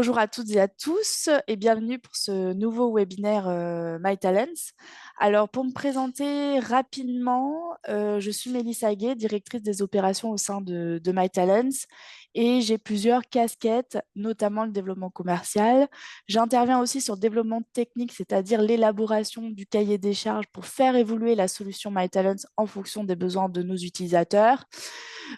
Bonjour à toutes et à tous et bienvenue pour ce nouveau webinaire My Talents. Alors pour me présenter rapidement, je suis Mélissa Gay, directrice des opérations au sein de My Talents et j'ai plusieurs casquettes, notamment le développement commercial. J'interviens aussi sur le développement technique, c'est-à-dire l'élaboration du cahier des charges pour faire évoluer la solution My Talents en fonction des besoins de nos utilisateurs.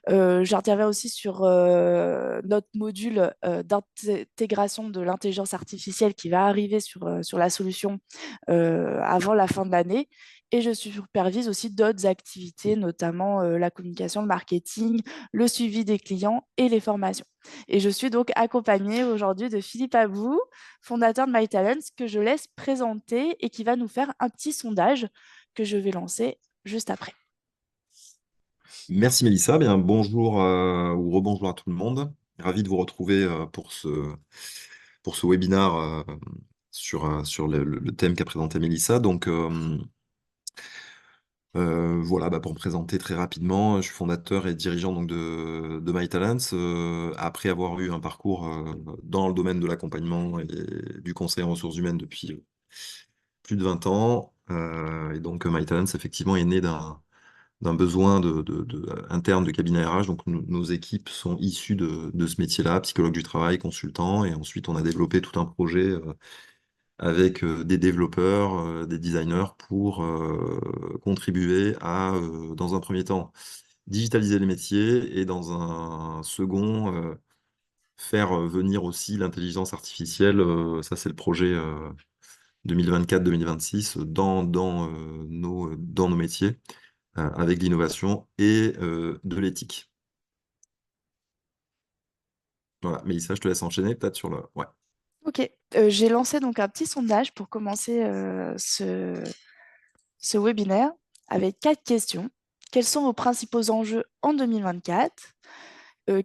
J'interviens aussi sur notre module d'intégration de l'intelligence artificielle qui va arriver sur la solution avant la fin de l'année. Et je supervise aussi d'autres activités, notamment la communication, le marketing, le suivi des clients et les formations. Et je suis donc accompagnée aujourd'hui de Philippe Abou, fondateur de MyTalents, que je laisse présenter et qui va nous faire un petit sondage que je vais lancer juste après. Merci Mélissa, bien bonjour ou rebonjour à tout le monde. Ravi de vous retrouver pour ce webinaire sur le thème qu'a présenté Mélissa. Donc voilà, pour me présenter très rapidement, je suis fondateur et dirigeant donc, de MyTalents. Après avoir eu un parcours dans le domaine de l'accompagnement et du conseil en ressources humaines depuis plus de 20 ans. Et donc MyTalents effectivement est né d'un besoin interne de cabinet RH. Donc, nos équipes sont issues de ce métier-là, psychologue du travail, consultant. Et ensuite, on a développé tout un projet avec des développeurs, des designers pour contribuer à, dans un premier temps, digitaliser les métiers et dans un second, faire venir aussi l'intelligence artificielle. Ça, c'est le projet 2024-2026 dans nos métiers avec l'innovation et de l'éthique. Voilà, Mélissa, je te laisse enchaîner peut-être sur le... Ouais. Ok, j'ai lancé donc un petit sondage pour commencer ce webinaire avec 4 questions. Quels sont vos principaux enjeux en 2024?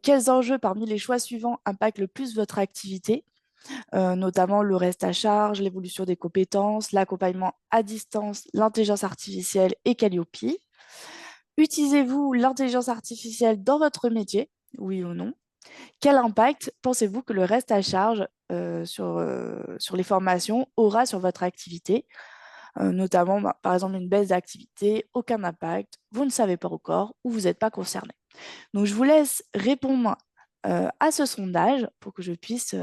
Quels enjeux parmi les choix suivants impactent le plus votre activité, notamment le reste à charge, l'évolution des compétences, l'accompagnement à distance, l'intelligence artificielle et Calliope? Utilisez-vous l'intelligence artificielle dans votre métier? Oui ou non? Quel impact pensez-vous que le reste à charge sur les formations aura sur votre activité? Notamment, par exemple, une baisse d'activité, aucun impact, vous ne savez pas encore ou vous n'êtes pas concerné. Donc, je vous laisse répondre à ce sondage pour que je puisse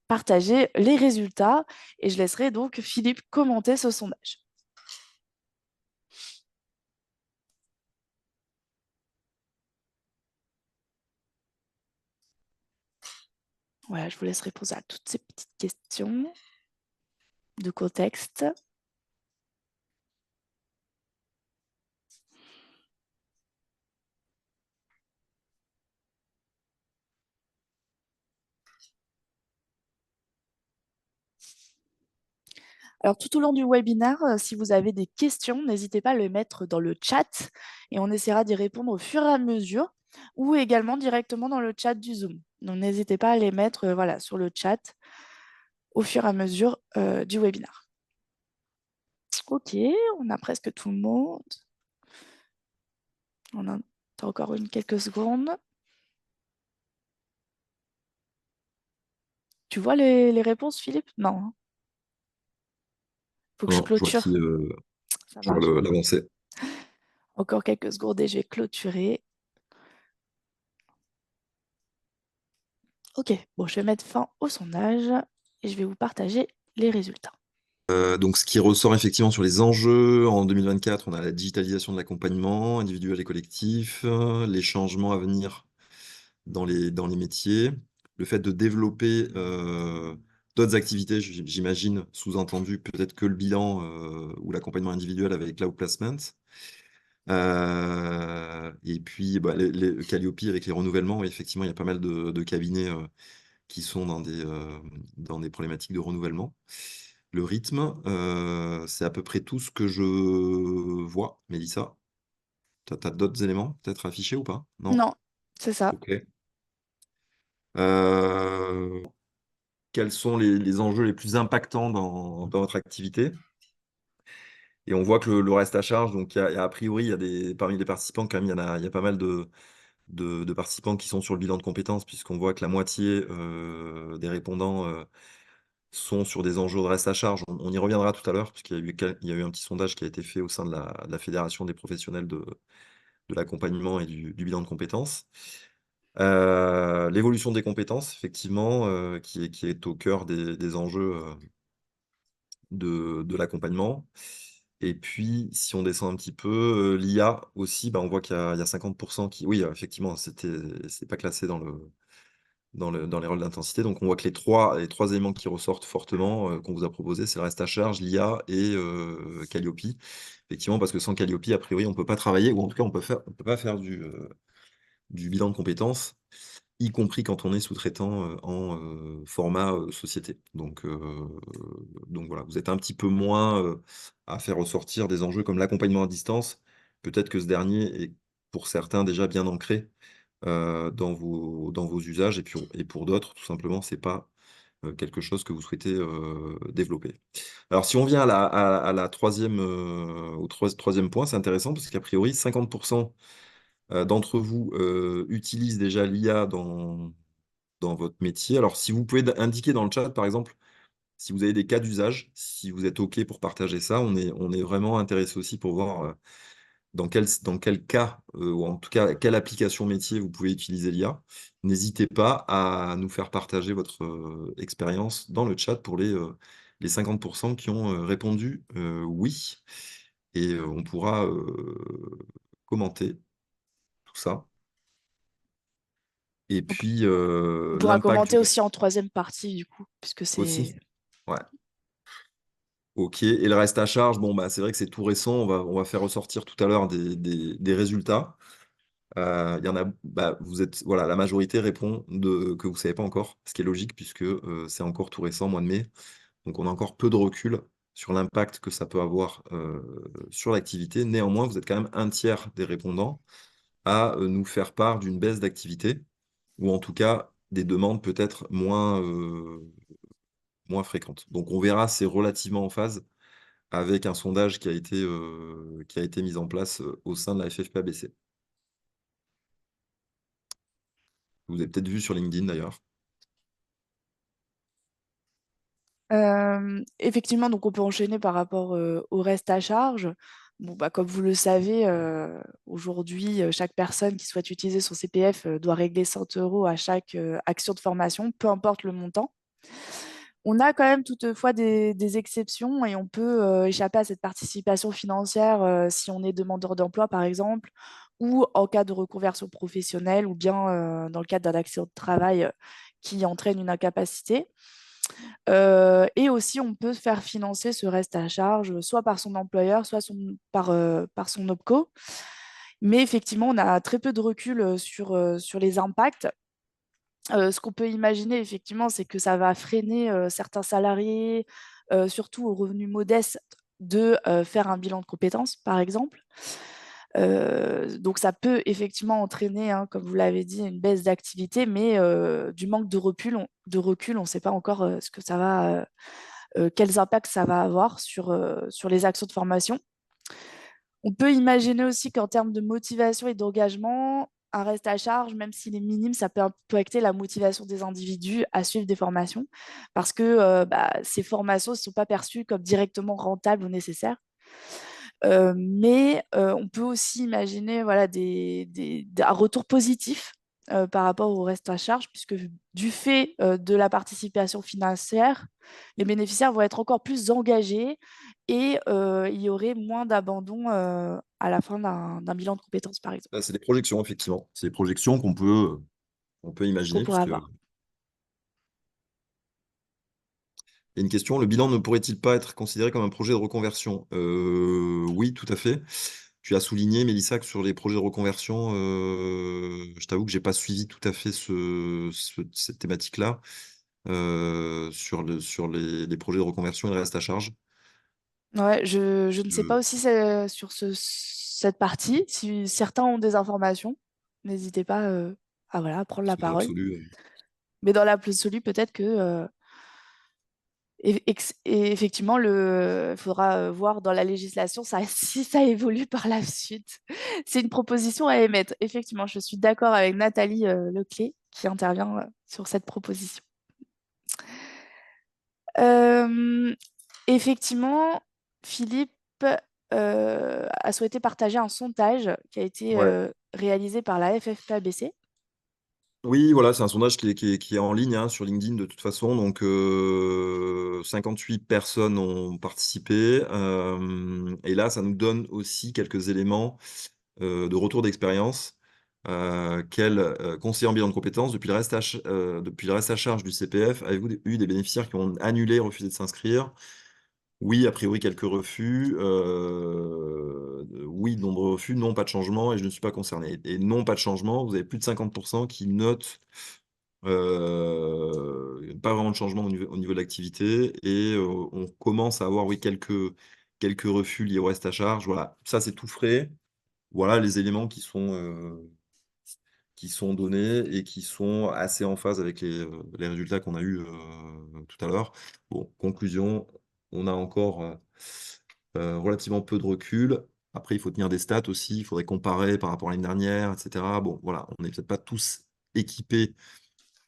partager les résultats et je laisserai donc Philippe commenter ce sondage. Voilà, je vous laisse répondre à toutes ces petites questions de contexte. Alors, tout au long du webinaire, si vous avez des questions, n'hésitez pas à les mettre dans le chat et on essaiera d'y répondre au fur et à mesure ou également directement dans le chat du Zoom. Donc, n'hésitez pas à les mettre voilà, sur le chat au fur et à mesure du webinaire. Ok, on a presque tout le monde. On a encore quelques secondes. Tu vois les réponses, Philippe? Non, hein. Faut que je Non, je vois clôture. qui, Ça je vois marche. l'avancée. Encore quelques secondes et je vais clôturer. Ok, bon, je vais mettre fin au sondage et je vais vous partager les résultats. Donc, ce qui ressort effectivement sur les enjeux en 2024, on a la digitalisation de l'accompagnement individuel et collectif, les changements à venir dans les métiers, le fait de développer d'autres activités, j'imagine, sous-entendu peut-être que le bilan ou l'accompagnement individuel avec Cloud Placement. Et puis, les Calliope avec les renouvellements, effectivement, il y a pas mal de cabinets qui sont dans des problématiques de renouvellement. Le rythme, c'est à peu près tout ce que je vois. Mélissa, tu as d'autres éléments peut-être affichés ou pas? Non? Non, c'est ça. Ok. Euh, Quels sont les enjeux les plus impactants dans votre activité? Et on voit que le reste à charge, donc a priori, parmi les participants, quand même, il y a pas mal de participants qui sont sur le bilan de compétences, puisqu'on voit que la moitié des répondants sont sur des enjeux de reste à charge. On y reviendra tout à l'heure, puisqu'il y a eu, il y a eu un petit sondage qui a été fait au sein de la Fédération des professionnels de l'accompagnement et du bilan de compétences. L'évolution des compétences, effectivement, qui est au cœur des enjeux de l'accompagnement. Et puis, si on descend un petit peu, l'IA aussi, bah, on voit qu'il y a 50% qui... Oui, effectivement, c'est pas classé dans les rôles d'intensité. Donc, on voit que les trois éléments qui ressortent fortement, qu'on vous a proposés, c'est le reste à charge, l'IA et Calliope. Effectivement, parce que sans Calliope, a priori, on ne peut pas travailler, ou en tout cas, on peut pas faire du bilan de compétences, y compris quand on est sous-traitant en format société. Donc voilà, vous êtes un petit peu moins à faire ressortir des enjeux comme l'accompagnement à distance. Peut-être que ce dernier est pour certains déjà bien ancré dans vos usages, et pour d'autres, tout simplement, c'est pas quelque chose que vous souhaitez développer. Alors, si on vient à la troisième, au troisième point, c'est intéressant parce qu'a priori, 50% d'entre vous utilisent déjà l'IA dans votre métier. Alors, si vous pouvez indiquer dans le chat, par exemple, si vous avez des cas d'usage, si vous êtes OK pour partager ça, on est vraiment intéressé aussi pour voir dans quel cas, ou en tout cas, quelle application métier vous pouvez utiliser l'IA. N'hésitez pas à nous faire partager votre expérience dans le chat pour les 50% qui ont répondu oui. Et on pourra commenter tout ça. Et Donc, puis, on pourra l'impact du commenter aussi en troisième partie, du coup, puisque c'est... aussi. Ouais. OK. Et le reste à charge, bon, bah, c'est vrai que c'est tout récent. On va faire ressortir tout à l'heure des résultats. Il y en a, bah, voilà, la majorité répond que vous ne savez pas encore, ce qui est logique puisque c'est encore tout récent, mois de mai. Donc, on a encore peu de recul sur l'impact que ça peut avoir sur l'activité. Néanmoins, vous êtes quand même un tiers des répondants à nous faire part d'une baisse d'activité ou en tout cas des demandes peut-être moins fréquentes. Donc, on verra, c'est relativement en phase avec un sondage qui a été mis en place au sein de la FFPABC. Vous avez peut-être vu sur LinkedIn d'ailleurs. Effectivement, donc on peut enchaîner par rapport au reste à charge. Bon, bah, comme vous le savez, aujourd'hui, chaque personne qui souhaite utiliser son CPF doit régler 100 euros à chaque action de formation, peu importe le montant. On a quand même toutefois des exceptions et on peut échapper à cette participation financière si on est demandeur d'emploi, par exemple, ou en cas de reconversion professionnelle, ou bien dans le cadre d'un accident de travail qui entraîne une incapacité. Et aussi, on peut faire financer ce reste à charge, soit par son employeur, soit par son OPCO. Mais effectivement, on a très peu de recul sur les impacts. Ce qu'on peut imaginer, effectivement, c'est que ça va freiner certains salariés, surtout aux revenus modestes, de faire un bilan de compétences, par exemple. Donc, ça peut effectivement entraîner, hein, comme vous l'avez dit, une baisse d'activité, mais du manque de recul, on ne sait pas encore quels impacts ça va avoir sur les actions de formation. On peut imaginer aussi qu'en termes de motivation et d'engagement, un reste à charge, même s'il est minime, ça peut impacter la motivation des individus à suivre des formations parce que ces formations ne sont pas perçues comme directement rentables ou nécessaires. Mais on peut aussi imaginer voilà, un retour positif par rapport au reste à charge, puisque du fait de la participation financière, les bénéficiaires vont être encore plus engagés et il y aurait moins d'abandon à la fin d'un bilan de compétences, par exemple, Là, c'est des projections, effectivement. C'est des projections qu'on peut qu'on imaginer, pourrait puisque il avoir. y a une question, le bilan ne pourrait-il pas être considéré comme un projet de reconversion? Oui, tout à fait. Tu as souligné, Mélissa, que sur les projets de reconversion, je t'avoue que j'ai pas suivi tout à fait cette thématique-là sur les projets de reconversion et le reste à charge. Ouais, je ne sais pas Je- aussi sur cette partie. Si certains ont des informations, n'hésitez pas voilà, à prendre Parce la que dans parole. l'absolu, Mais dans l'absolu, peut-être que Et effectivement, il faudra voir dans la législation si ça évolue par la suite. C'est une proposition à émettre. Effectivement, je suis d'accord avec Nathalie Leclé qui intervient sur cette proposition. Euh, Effectivement, Philippe a souhaité partager un sondage qui a été Ouais. réalisé par la FFPABC. Oui, voilà, c'est un sondage qui est en ligne hein, sur LinkedIn de toute façon. Donc, 58 personnes ont participé. Et là, ça nous donne aussi quelques éléments de retour d'expérience. Quel conseiller en bilan de compétences, depuis le reste à charge du CPF, avez-vous eu des bénéficiaires qui ont annulé, refusé de s'inscrire? Oui, a priori, quelques refus. Oui, de nombreux refus. Non, pas de changement et je ne suis pas concerné. Et non, pas de changement, vous avez plus de 50% qui notent pas vraiment de changement au niveau de l'activité. Et on commence à avoir, oui, quelques refus liés au reste à charge. Voilà, ça, c'est tout frais. Voilà les éléments qui sont donnés et qui sont assez en phase avec les résultats qu'on a eus tout à l'heure. Bon, conclusion, on a encore relativement peu de recul. Après, il faut tenir des stats aussi, il faudrait comparer par rapport à l'année dernière, etc. Bon, voilà, on n'est peut-être pas tous équipés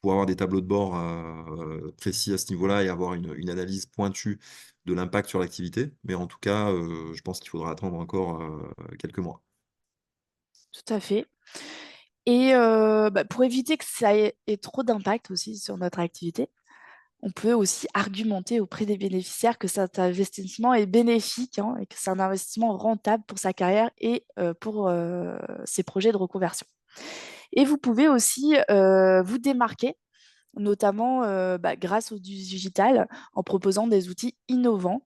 pour avoir des tableaux de bord précis à ce niveau-là et avoir une analyse pointue de l'impact sur l'activité. Mais en tout cas, je pense qu'il faudra attendre encore quelques mois. Tout à fait. Et pour éviter que ça ait trop d'impact aussi sur notre activité, on peut aussi argumenter auprès des bénéficiaires que cet investissement est bénéfique hein, et que c'est un investissement rentable pour sa carrière et pour ses projets de reconversion. Et vous pouvez aussi vous démarquer, notamment grâce au digital, en proposant des outils innovants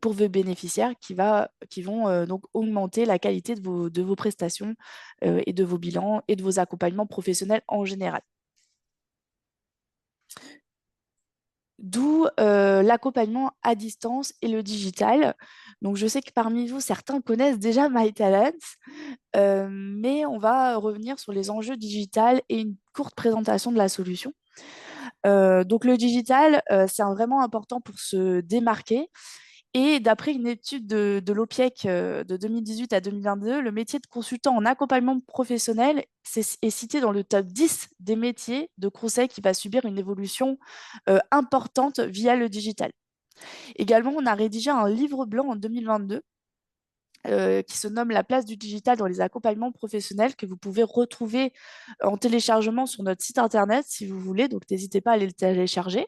pour vos bénéficiaires qui vont donc augmenter la qualité de vos prestations et de vos bilans et de vos accompagnements professionnels en général. D'où l'accompagnement à distance et le digital. Donc, je sais que parmi vous, certains connaissent déjà MyTalents, mais on va revenir sur les enjeux digitales et une courte présentation de la solution. Donc, le digital, c'est vraiment important pour se démarquer. Et d'après une étude de l'OPIEC de 2018 à 2022, le métier de consultant en accompagnement professionnel est cité dans le top 10 des métiers de conseil qui va subir une évolution importante via le digital. Également, on a rédigé un livre blanc en 2022 qui se nomme La place du digital dans les accompagnements professionnels que vous pouvez retrouver en téléchargement sur notre site internet si vous voulez. Donc, n'hésitez pas à aller le télécharger.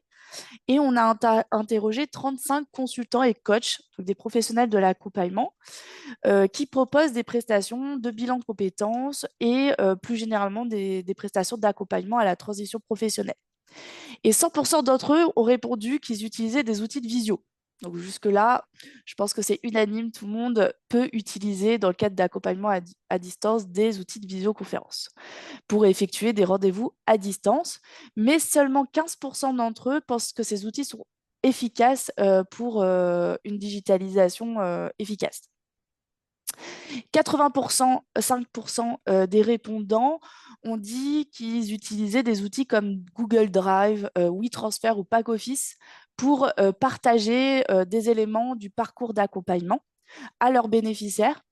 Et on a interrogé 35 consultants et coachs, donc des professionnels de l'accompagnement, qui proposent des prestations de bilan de compétences et plus généralement des prestations d'accompagnement à la transition professionnelle. Et 100% d'entre eux ont répondu qu'ils utilisaient des outils de visio. Donc jusque-là, je pense que c'est unanime, tout le monde peut utiliser dans le cadre d'accompagnement à distance des outils de visioconférence pour effectuer des rendez-vous à distance, mais seulement 15% d'entre eux pensent que ces outils sont efficaces pour une digitalisation efficace. 80%, 5% des répondants ont dit qu'ils utilisaient des outils comme Google Drive, WeTransfer ou PackOffice pour partager des éléments du parcours d'accompagnement à leurs bénéficiaires,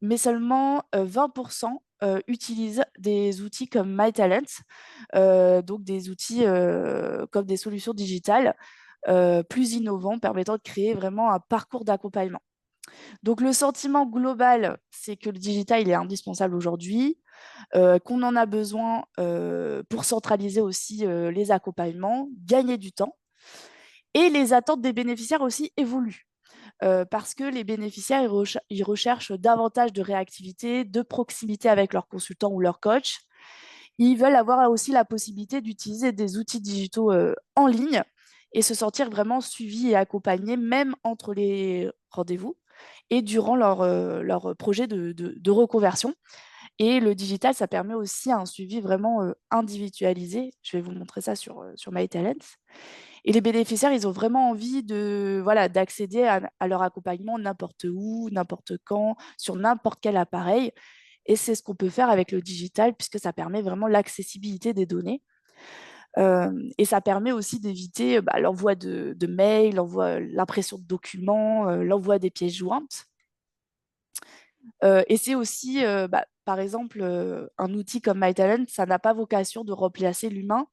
mais seulement 20% utilisent des outils comme MyTalents, donc des outils comme des solutions digitales plus innovants permettant de créer vraiment un parcours d'accompagnement. Donc le sentiment global, c'est que le digital, il est indispensable aujourd'hui, qu'on en a besoin pour centraliser aussi les accompagnements, gagner du temps. Et les attentes des bénéficiaires aussi évoluent. Parce que les bénéficiaires, ils recherchent davantage de réactivité, de proximité avec leurs consultants ou leurs coachs. Ils veulent avoir aussi la possibilité d'utiliser des outils digitaux en ligne et se sentir vraiment suivis et accompagnés, même entre les rendez-vous et durant leur projet de reconversion. Et le digital, ça permet aussi un suivi vraiment individualisé. Je vais vous montrer ça sur MyTalents. Et les bénéficiaires, ils ont vraiment envie voilà, d'accéder à leur accompagnement n'importe où, n'importe quand, sur n'importe quel appareil. Et c'est ce qu'on peut faire avec le digital, puisque ça permet vraiment l'accessibilité des données. Et ça permet aussi d'éviter l'envoi de mails, l'impression de documents, l'envoi des pièces jointes. Et c'est aussi, par exemple, un outil comme MyTalent, ça n'a pas vocation de remplacer l'humain,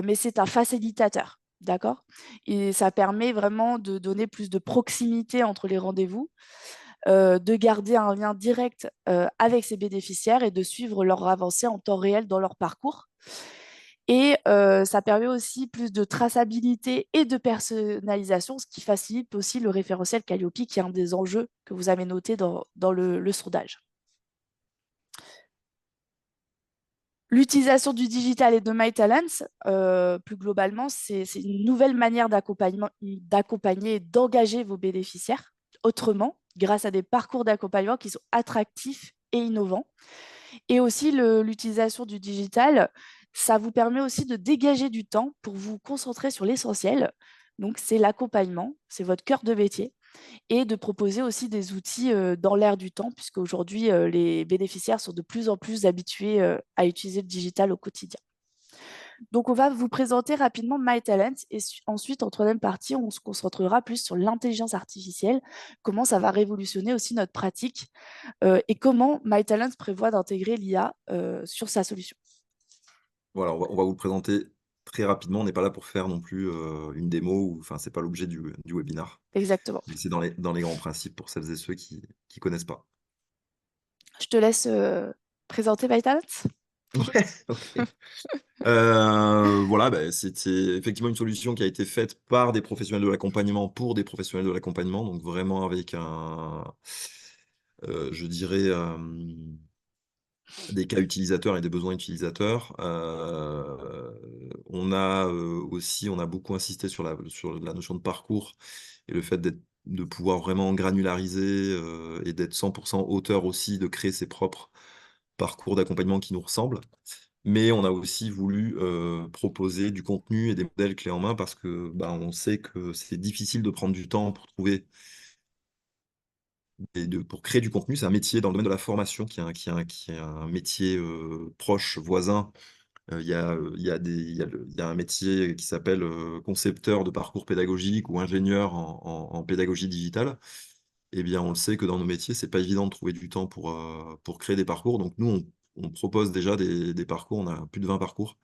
mais c'est un facilitateur. D'accord? Et ça permet vraiment de donner plus de proximité entre les rendez-vous, de garder un lien direct avec ses bénéficiaires et de suivre leur avancée en temps réel dans leur parcours. Et ça permet aussi plus de traçabilité et de personnalisation, ce qui facilite aussi le référentiel Calliope, qui est un des enjeux que vous avez noté dans le sondage. L'utilisation du digital et de MyTalents, plus globalement, c'est une nouvelle manière d'accompagner et d'engager vos bénéficiaires autrement, grâce à des parcours d'accompagnement qui sont attractifs et innovants. Et aussi, l'utilisation du digital, ça vous permet aussi de dégager du temps pour vous concentrer sur l'essentiel. Donc, c'est l'accompagnement, c'est votre cœur de métier, et de proposer aussi des outils dans l'air du temps, puisque aujourd'hui, les bénéficiaires sont de plus en plus habitués à utiliser le digital au quotidien. Donc, on va vous présenter rapidement MyTalent et ensuite, en troisième partie, on se concentrera plus sur l'intelligence artificielle, comment ça va révolutionner aussi notre pratique et comment MyTalent prévoit d'intégrer l'IA sur sa solution. Voilà, on va vous le présenter très rapidement. On n'est pas là pour faire non plus une démo, enfin, c'est pas l'objet du webinar. Exactement. Mais c'est dans les grands principes pour celles et ceux qui connaissent pas. Je te laisse présenter MyTalent. Ouais, ok. Voilà, c'était effectivement une solution qui a été faite par des professionnels de l'accompagnement pour des professionnels de l'accompagnement, donc vraiment avec je dirais, des cas utilisateurs et des besoins utilisateurs. On a beaucoup insisté sur sur la notion de parcours et le fait de pouvoir vraiment granulariser et d'être 100% auteur aussi, de créer ses propres parcours d'accompagnement qui nous ressemblent. Mais on a aussi voulu proposer du contenu et des modèles clés en main parce que on sait que c'est difficile de prendre du temps pour trouver pour créer du contenu. C'est un métier dans le domaine de la formation qui est un métier proche, voisin. Il y a un métier qui s'appelle concepteur de parcours pédagogique ou ingénieur en pédagogie digitale. Eh bien, on le sait que dans nos métiers, c'est pas évident de trouver du temps pour créer des parcours. Donc, nous, on propose déjà des parcours. On a plus de 20 parcours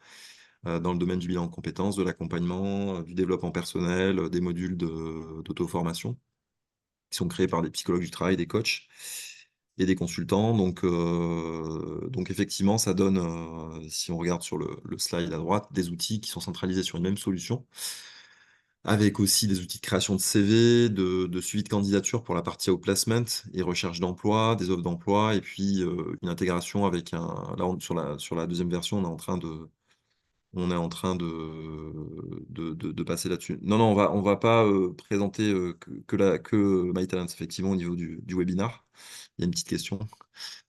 dans le domaine du bilan de compétences, de l'accompagnement, du développement personnel, des modules d'auto-formation qui sont créés par des psychologues du travail, des coachs et des consultants. Donc effectivement, ça donne, si on regarde sur le slide à droite, des outils qui sont centralisés sur une même solution, avec aussi des outils de création de CV, de suivi de candidature pour la partie outplacement et recherche d'emploi, des offres d'emploi, et puis une intégration avec là, sur la deuxième version, on est en train de passer là-dessus. Non, non, on va pas présenter que MyTalents, effectivement, au niveau du webinar. Il y a une petite question.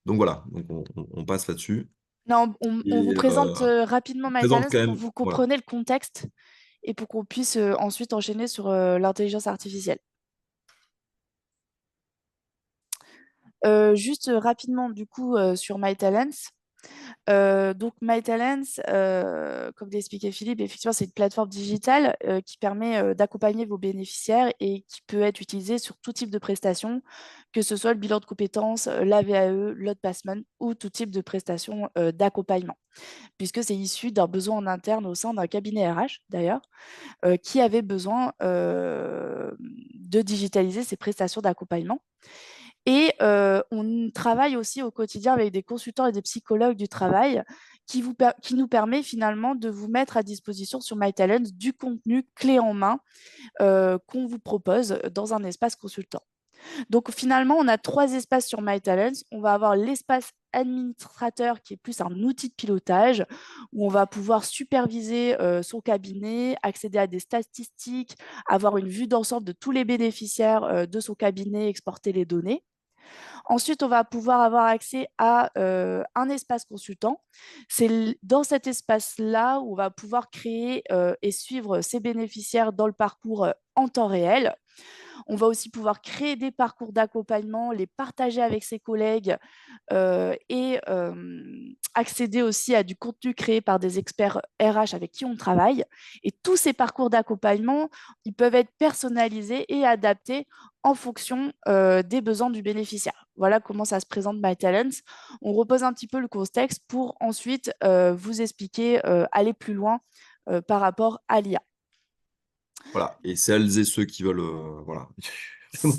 Donc voilà, donc on passe là-dessus. Non, on Et vous présente rapidement on présente MyTalent quand pour même, vous voilà. compreniez le contexte et pour qu'on puisse ensuite enchaîner sur l'intelligence artificielle. Juste rapidement, du coup, sur MyTalents. Donc, MyTalents, comme l'a expliqué Philippe, effectivement, c'est une plateforme digitale qui permet d'accompagner vos bénéficiaires et qui peut être utilisée sur tout type de prestations, que ce soit le bilan de compétences, la VAE, load passment ou tout type de prestations d'accompagnement, puisque c'est issu d'un besoin en interne au sein d'un cabinet RH, d'ailleurs, qui avait besoin de digitaliser ses prestations d'accompagnement. Et on travaille aussi au quotidien avec des consultants et des psychologues du travail qui nous permet finalement de vous mettre à disposition sur MyTalent du contenu clé en main qu'on vous propose dans un espace consultant. Donc finalement, on a trois espaces sur MyTalent. On va avoir l'espace administrateur qui est plus un outil de pilotage où on va pouvoir superviser son cabinet, accéder à des statistiques, avoir une vue d'ensemble de tous les bénéficiaires de son cabinet, exporter les données. Ensuite, on va pouvoir avoir accès à un espace consultant. C'est dans cet espace-là où on va pouvoir créer et suivre ses bénéficiaires dans le parcours en temps réel. On va aussi pouvoir créer des parcours d'accompagnement, les partager avec ses collègues et accéder aussi à du contenu créé par des experts RH avec qui on travaille. Et tous ces parcours d'accompagnement, ils peuvent être personnalisés et adaptés en fonction des besoins du bénéficiaire. Voilà comment ça se présente MyTalents. On repose un petit peu le contexte pour ensuite vous expliquer, aller plus loin par rapport à l'IA. Voilà. Et celles et ceux qui veulent voilà,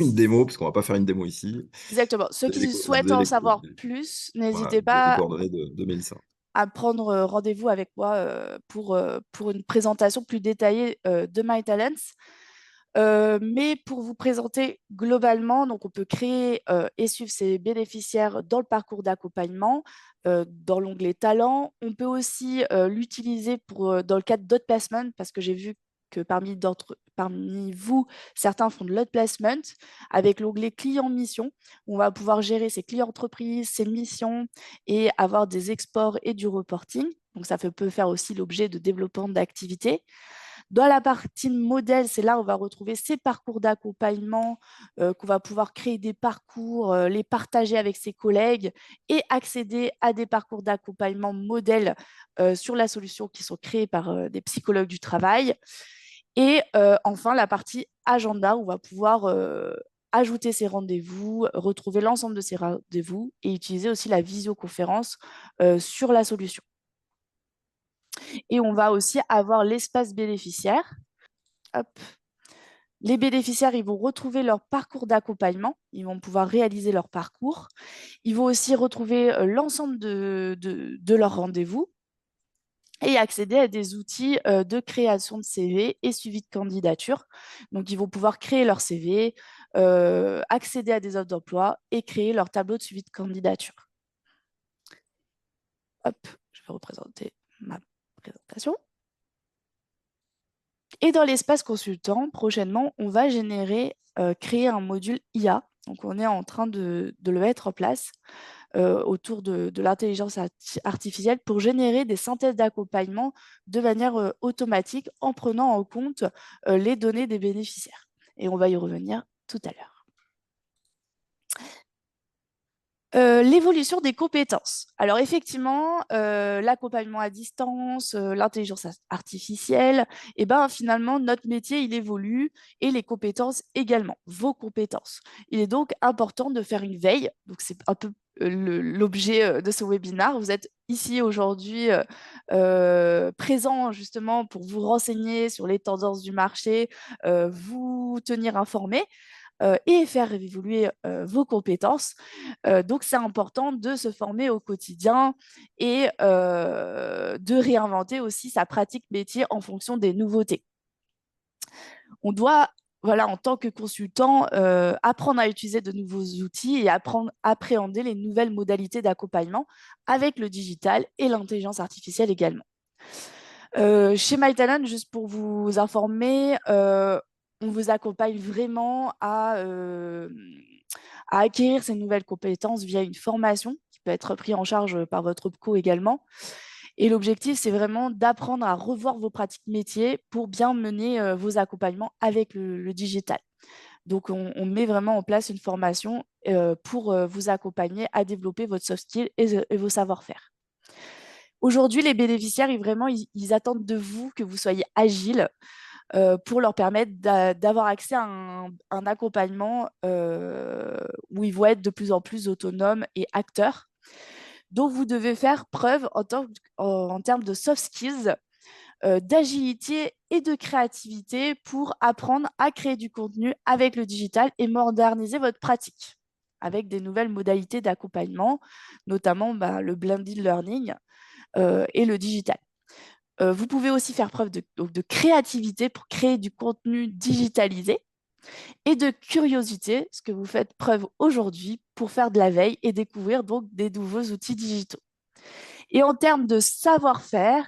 une démo, parce qu'on va pas faire une démo ici, Exactement. Ceux qui vous souhaitent avez en les, savoir plus, voilà, n'hésitez vous avez les pas coordonnées de Mélissa. à prendre rendez-vous avec moi pour une présentation plus détaillée de MyTalents. Mais pour vous présenter globalement, donc on peut créer et suivre ses bénéficiaires dans le parcours d'accompagnement, dans l'onglet Talents. On peut aussi l'utiliser dans le cadre d'autres placements, parce que j'ai vu que parmi vous, certains font de l'autre placement avec l'onglet client mission. On va pouvoir gérer ses clients entreprises, ses missions et avoir des exports et du reporting. Donc ça peut faire aussi l'objet de développement d'activités. Dans la partie modèle, c'est là où on va retrouver ces parcours d'accompagnement, qu'on va pouvoir créer des parcours, les partager avec ses collègues et accéder à des parcours d'accompagnement modèles sur la solution qui sont créés par des psychologues du travail. Et enfin, la partie agenda, où on va pouvoir ajouter ses rendez-vous, retrouver l'ensemble de ses rendez-vous et utiliser aussi la visioconférence sur la solution. Et on va aussi avoir l'espace bénéficiaire. Hop. Les bénéficiaires, ils vont retrouver leur parcours d'accompagnement, ils vont pouvoir réaliser leur parcours. Ils vont aussi retrouver l'ensemble de leurs rendez-vous et accéder à des outils de création de CV et suivi de candidature. Donc, ils vont pouvoir créer leur CV, accéder à des offres d'emploi et créer leur tableau de suivi de candidature. Hop, je vais représenter ma présentation. Et dans l'espace consultant, prochainement, on va créer un module IA. Donc, on est en train de le mettre en place autour de l'intelligence artificielle pour générer des synthèses d'accompagnement de manière automatique en prenant en compte les données des bénéficiaires. Et on va y revenir tout à l'heure. L'évolution des compétences. Alors effectivement, l'accompagnement à distance, l'intelligence artificielle, et ben finalement notre métier il évolue et les compétences également, vos compétences. Il est donc important de faire une veille. Donc c'est un peu l'objet de ce webinaire. Vous êtes ici aujourd'hui présent justement pour vous renseigner sur les tendances du marché, vous tenir informé et faire évoluer vos compétences. Donc, c'est important de se former au quotidien et de réinventer aussi sa pratique métier en fonction des nouveautés. On doit, voilà, en tant que consultant, apprendre à utiliser de nouveaux outils et apprendre à appréhender les nouvelles modalités d'accompagnement avec le digital et l'intelligence artificielle également. Chez MyTalent, juste pour vous informer, on vous accompagne vraiment à acquérir ces nouvelles compétences via une formation qui peut être prise en charge par votre PCO également. Et l'objectif, c'est vraiment d'apprendre à revoir vos pratiques métiers pour bien mener vos accompagnements avec le digital. Donc, on met vraiment en place une formation pour vous accompagner à développer votre soft skill et vos savoir-faire. Aujourd'hui, les bénéficiaires, ils attendent de vous que vous soyez agile pour leur permettre d'avoir accès à un accompagnement où ils vont être de plus en plus autonomes et acteurs. Donc, vous devez faire preuve en termes de soft skills, d'agilité et de créativité pour apprendre à créer du contenu avec le digital et moderniser votre pratique avec des nouvelles modalités d'accompagnement, notamment le blended learning et le digital. Vous pouvez aussi faire preuve de créativité pour créer du contenu digitalisé et de curiosité, ce que vous faites preuve aujourd'hui pour faire de la veille et découvrir donc des nouveaux outils digitaux. Et en termes de savoir-faire,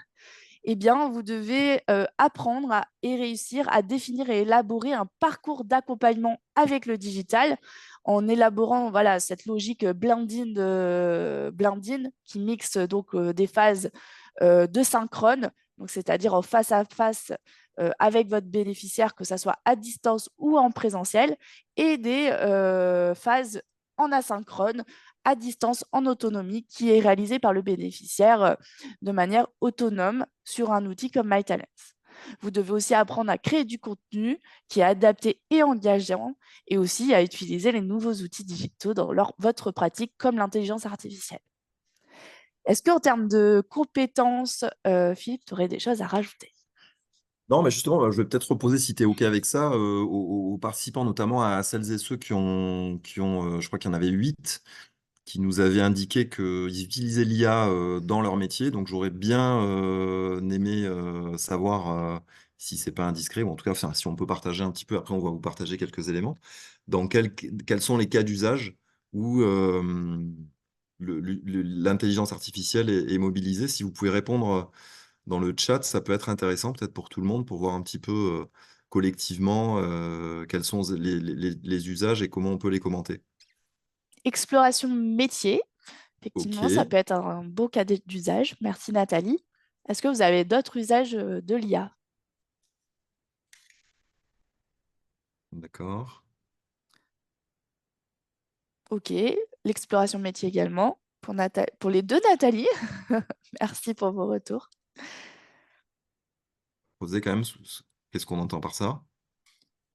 eh bien, vous devez apprendre et réussir à définir et élaborer un parcours d'accompagnement avec le digital en élaborant voilà, cette logique blending qui mixe donc des phases de synchrone, c'est-à-dire en face à face avec votre bénéficiaire, que ce soit à distance ou en présentiel, et des phases en asynchrone, à distance, en autonomie, qui est réalisée par le bénéficiaire de manière autonome sur un outil comme MyTalents. Vous devez aussi apprendre à créer du contenu qui est adapté et engageant, et aussi à utiliser les nouveaux outils digitaux dans votre pratique, comme l'intelligence artificielle. Est-ce qu'en termes de compétences, Philippe, tu aurais des choses à rajouter? Non, mais justement, je vais peut-être reposer, si tu es OK avec ça, aux participants, notamment à celles et ceux je crois qu'il y en avait 8, qui nous avaient indiqué qu'ils utilisaient l'IA dans leur métier. Donc, j'aurais bien aimé savoir si c'est pas indiscret, ou en tout cas, enfin, si on peut partager un petit peu. Après, on va vous partager quelques éléments. Dans quels sont les cas d'usage où l'intelligence artificielle est mobilisée? Si vous pouvez répondre dans le chat, ça peut être intéressant, peut-être pour tout le monde, pour voir un petit peu collectivement quels sont les usages et comment on peut les commenter. Exploration métier, effectivement, ça OK, peut être un beau cas d'usage. Merci Nathalie. Est-ce que vous avez d'autres usages de l'IA? d'accord. Ok, l'exploration métier également pour les deux Nathalie. Merci pour vos retours. Posez quand même, qu'est-ce qu'on entend par ça?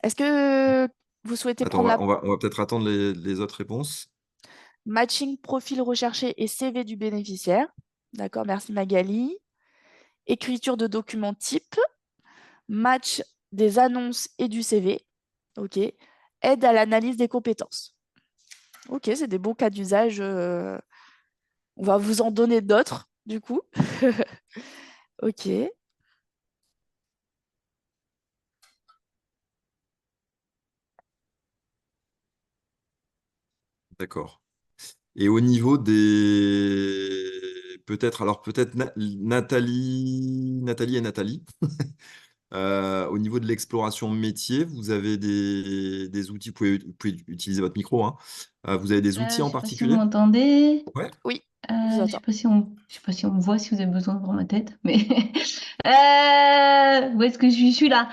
Est-ce que vous souhaitez Attends, prendre la on va peut-être attendre les autres réponses. matching profil recherché et CV du bénéficiaire? D'accord, merci Magali. Écriture de documents type, match des annonces et du CV. Ok. Aide à l'analyse des compétences. Ok, c'est des bons cas d'usage. On va vous en donner d'autres, du coup. Ok. D'accord. Et au niveau des... Peut-être, alors peut-être Nathalie et Nathalie. Au niveau de l'exploration métier, vous avez des outils, vous pouvez utiliser votre micro, hein. Vous avez des outils Je en sais pas si vous particulier? m'entendez. Ouais. Oui, on vous Je sais entend. pas si je sais pas si on me voit, si vous avez besoin de voir ma tête, mais où est-ce que je suis là?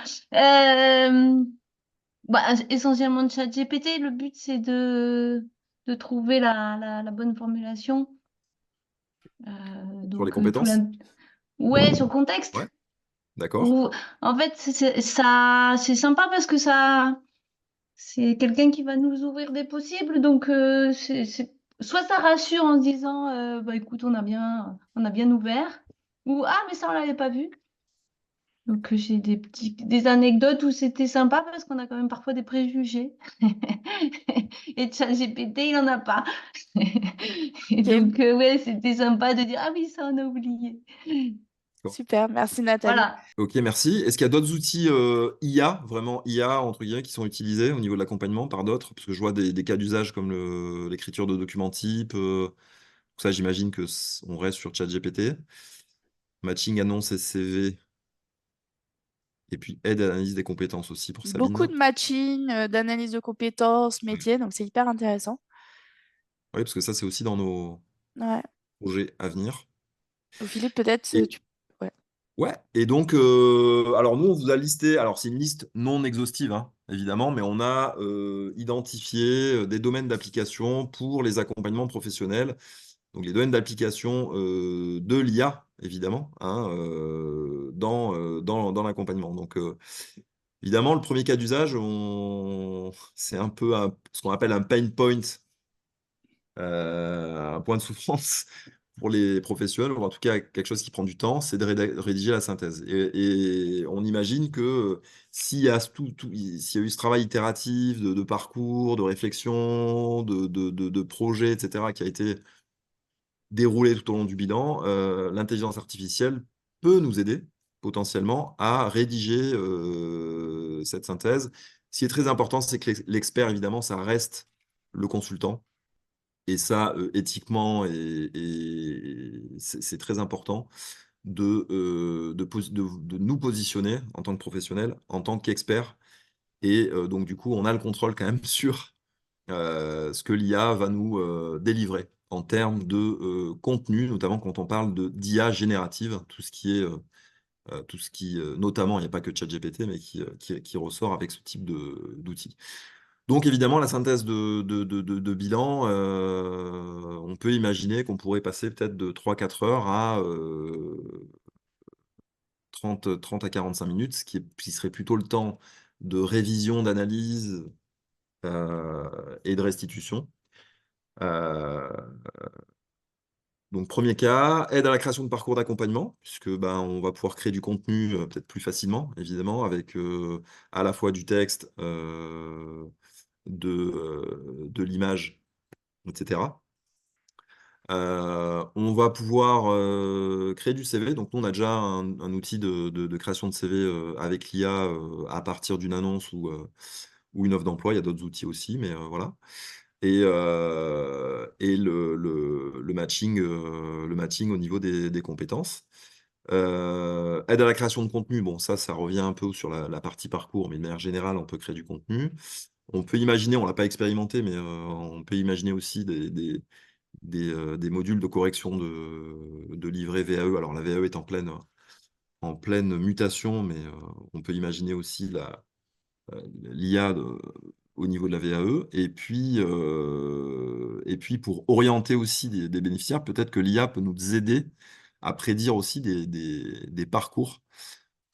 Essentiellement de ChatGPT. Le but c'est de trouver la bonne formulation. Sur les Donc tout compétences? ouais, sur le contexte. Ouais, d'accord. Ou en fait ça c'est sympa parce que ça c'est quelqu'un qui va nous ouvrir des possibles, donc soit ça rassure en se disant bah écoute on a bien ouvert, ou ah mais ça on l'avait pas vu. Donc j'ai des anecdotes où c'était sympa parce qu'on a quand même parfois des préjugés. Et ChatGPT il en a pas. Et Ok, donc ouais c'était sympa de dire ah oui ça on a oublié. super. Merci Nathalie. Voilà. Ok, merci. Est-ce qu'il y a d'autres outils IA, vraiment IA, entre guillemets, qui sont utilisés au niveau de l'accompagnement par d'autres? Parce que je vois des cas d'usage comme l'écriture de documents type. Ça, j'imagine que on reste sur ChatGPT. Matching, annonce et CV. Et puis aide à l'analyse des compétences aussi pour Beaucoup Sabine. de matching, d'analyse de compétences, Ouais. métiers, donc c'est hyper intéressant. Oui, parce que ça, c'est aussi dans nos Ouais. projets à venir. Donc, Philippe, peut-être Et tu... Ouais. ouais, et donc, alors nous, on vous a listé, alors c'est une liste non exhaustive, hein, évidemment, mais on a identifié des domaines d'application pour les accompagnements professionnels. Donc, les domaines d'application de l'IA, évidemment, hein, dans l'accompagnement. Donc, évidemment, le premier cas d'usage, c'est un peu ce qu'on appelle un pain point, un point de souffrance pour les professionnels, ou en tout cas quelque chose qui prend du temps, c'est de rédiger la synthèse. Et on imagine que s'il y a s'il y a eu ce travail itératif de parcours, de réflexion, de projet, etc., qui a été déroulé tout au long du bilan, l'intelligence artificielle peut nous aider potentiellement à rédiger cette synthèse. Ce qui est très important, c'est que l'expert, évidemment, ça reste le consultant. Et ça, éthiquement, c'est très important de nous positionner en tant que professionnels, en tant qu'experts. Et donc, du coup, on a le contrôle quand même sur ce que l'IA va nous délivrer en termes de contenu, notamment quand on parle d'IA générative, tout ce qui est tout ce qui, notamment, il n'y a pas que ChatGPT, mais qui ressort avec ce type d'outils. Donc évidemment, la synthèse de bilan, on peut imaginer qu'on pourrait passer peut-être de 3-4 heures à 30 à 45 minutes, qui serait plutôt le temps de révision, d'analyse et de restitution. Donc premier cas, aide à la création de parcours d'accompagnement, puisque on va pouvoir créer du contenu peut-être plus facilement, évidemment, avec à la fois du texte, de l'image, etc. On va pouvoir créer du CV. Donc, nous, on a déjà un outil de création de CV avec l'IA à partir d'une annonce ou une offre d'emploi. Il y a d'autres outils aussi, mais voilà. Et le matching au niveau des compétences. Aide à la création de contenu. Bon, ça revient un peu sur la partie parcours, mais de manière générale, on peut créer du contenu. On peut imaginer, on ne l'a pas expérimenté, mais on peut imaginer aussi des modules de correction de livret VAE. Alors, la VAE est en pleine mutation, mais on peut imaginer aussi l'IA au niveau de la VAE. Et puis pour orienter aussi des bénéficiaires, peut-être que l'IA peut nous aider à prédire aussi des parcours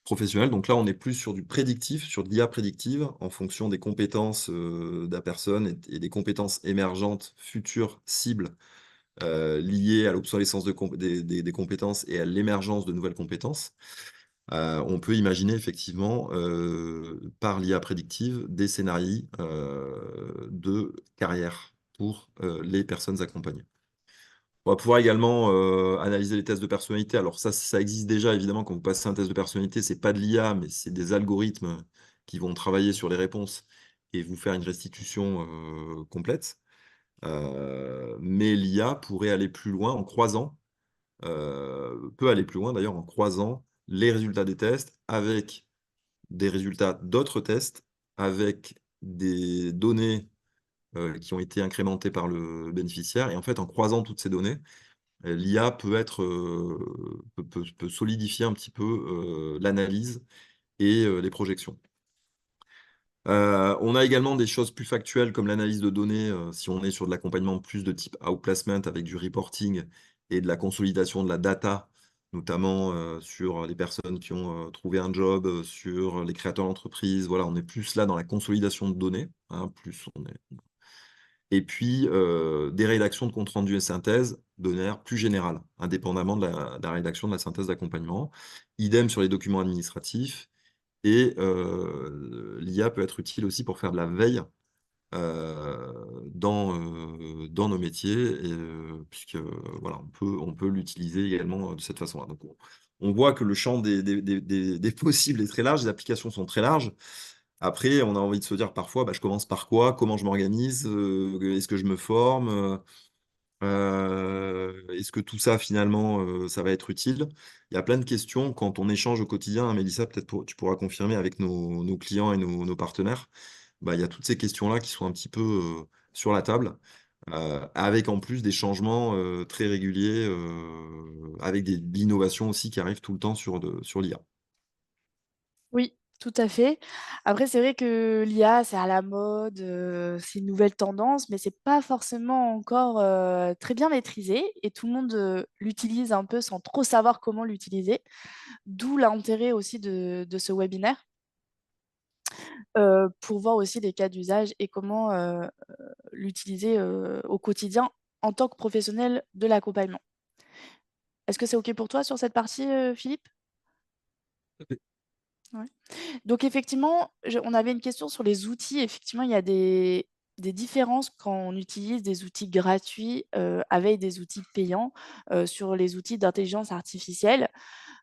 professionnels. Donc là, on est plus sur du prédictif, sur de l'IA prédictive, en fonction des compétences de la personne et des compétences émergentes, futures, cibles, liées à l'obsolescence des compétences et à l'émergence de nouvelles compétences. On peut imaginer effectivement, par l'IA prédictive, des scénarios de carrière pour les personnes accompagnées. On va pouvoir également analyser les tests de personnalité. Alors ça existe déjà, évidemment, quand vous passez un test de personnalité, c'est pas de l'IA, mais c'est des algorithmes qui vont travailler sur les réponses et vous faire une restitution complète. Mais l'IA pourrait aller plus loin en croisant, peut aller plus loin d'ailleurs en croisant les résultats des tests avec des résultats d'autres tests, avec des données qui ont été incrémentées par le bénéficiaire. Et en fait, en croisant toutes ces données, l'IA peut solidifier un petit peu l'analyse et les projections. On a également des choses plus factuelles comme l'analyse de données, si on est sur de l'accompagnement plus de type outplacement avec du reporting et de la consolidation de la data, notamment sur les personnes qui ont trouvé un job, sur les créateurs d'entreprise. Voilà, on est plus là dans la consolidation de données, hein, et puis des rédactions de compte rendu et synthèse de manière plus générale, indépendamment de la rédaction de la synthèse d'accompagnement. Idem sur les documents administratifs. Et l'IA peut être utile aussi pour faire de la veille dans nos métiers, et, puisque voilà, on peut l'utiliser également de cette façon-là. Donc, on voit que le champ des possibles est très large, les applications sont très larges. Après, on a envie de se dire parfois, je commence par quoi? Comment je m'organise? Est-ce que je me forme? Est-ce que tout ça, finalement, ça va être utile? Il y a plein de questions quand on échange au quotidien, hein, Mélissa, peut-être tu pourras confirmer avec nos clients et nos partenaires. Il y a toutes ces questions-là qui sont un petit peu sur la table, avec en plus des changements très réguliers, avec de l'innovation aussi qui arrive tout le temps sur l'IA. Oui, tout à fait. Après, c'est vrai que l'IA, c'est à la mode, c'est une nouvelle tendance, mais c'est pas forcément encore très bien maîtrisé et tout le monde l'utilise un peu sans trop savoir comment l'utiliser. D'où l'intérêt aussi de ce webinaire pour voir aussi les cas d'usage et comment l'utiliser au quotidien en tant que professionnel de l'accompagnement. Est-ce que c'est OK pour toi sur cette partie, Philippe? Ouais. Donc effectivement, on avait une question sur les outils. Effectivement, il y a des différences quand on utilise des outils gratuits avec des outils payants sur les outils d'intelligence artificielle.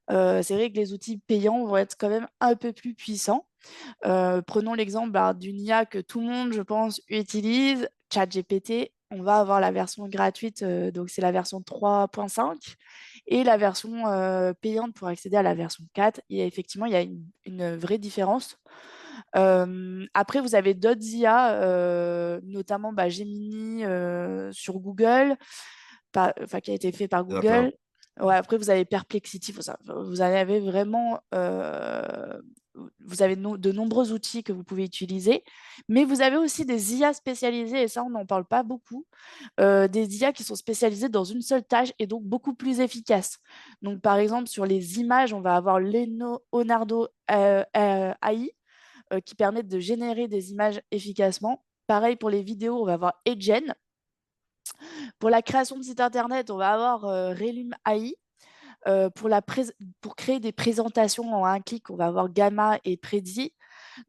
C'est vrai que les outils payants vont être quand même un peu plus puissants. Prenons l'exemple d'une IA que tout le monde, je pense, utilise, ChatGPT. On va avoir la version gratuite, donc c'est la version 3.5 et la version payante pour accéder à la version 4. Et effectivement, il y a une vraie différence. Après, vous avez d'autres IA, notamment Gemini sur Google, qui a été fait par Il y en a plein. Google. Ouais, après, vous avez Perplexity, vous en avez vraiment, vous avez de nombreux outils que vous pouvez utiliser, mais vous avez aussi des IA spécialisées, et ça, on n'en parle pas beaucoup, des IA qui sont spécialisées dans une seule tâche et donc beaucoup plus efficaces. Donc, par exemple, sur les images, on va avoir Leonardo AI qui permettent de générer des images efficacement. Pareil pour les vidéos, on va avoir Edgen. Pour la création de sites internet, on va avoir Relum AI. Pour créer des présentations en un clic, on va avoir Gamma et Prezi.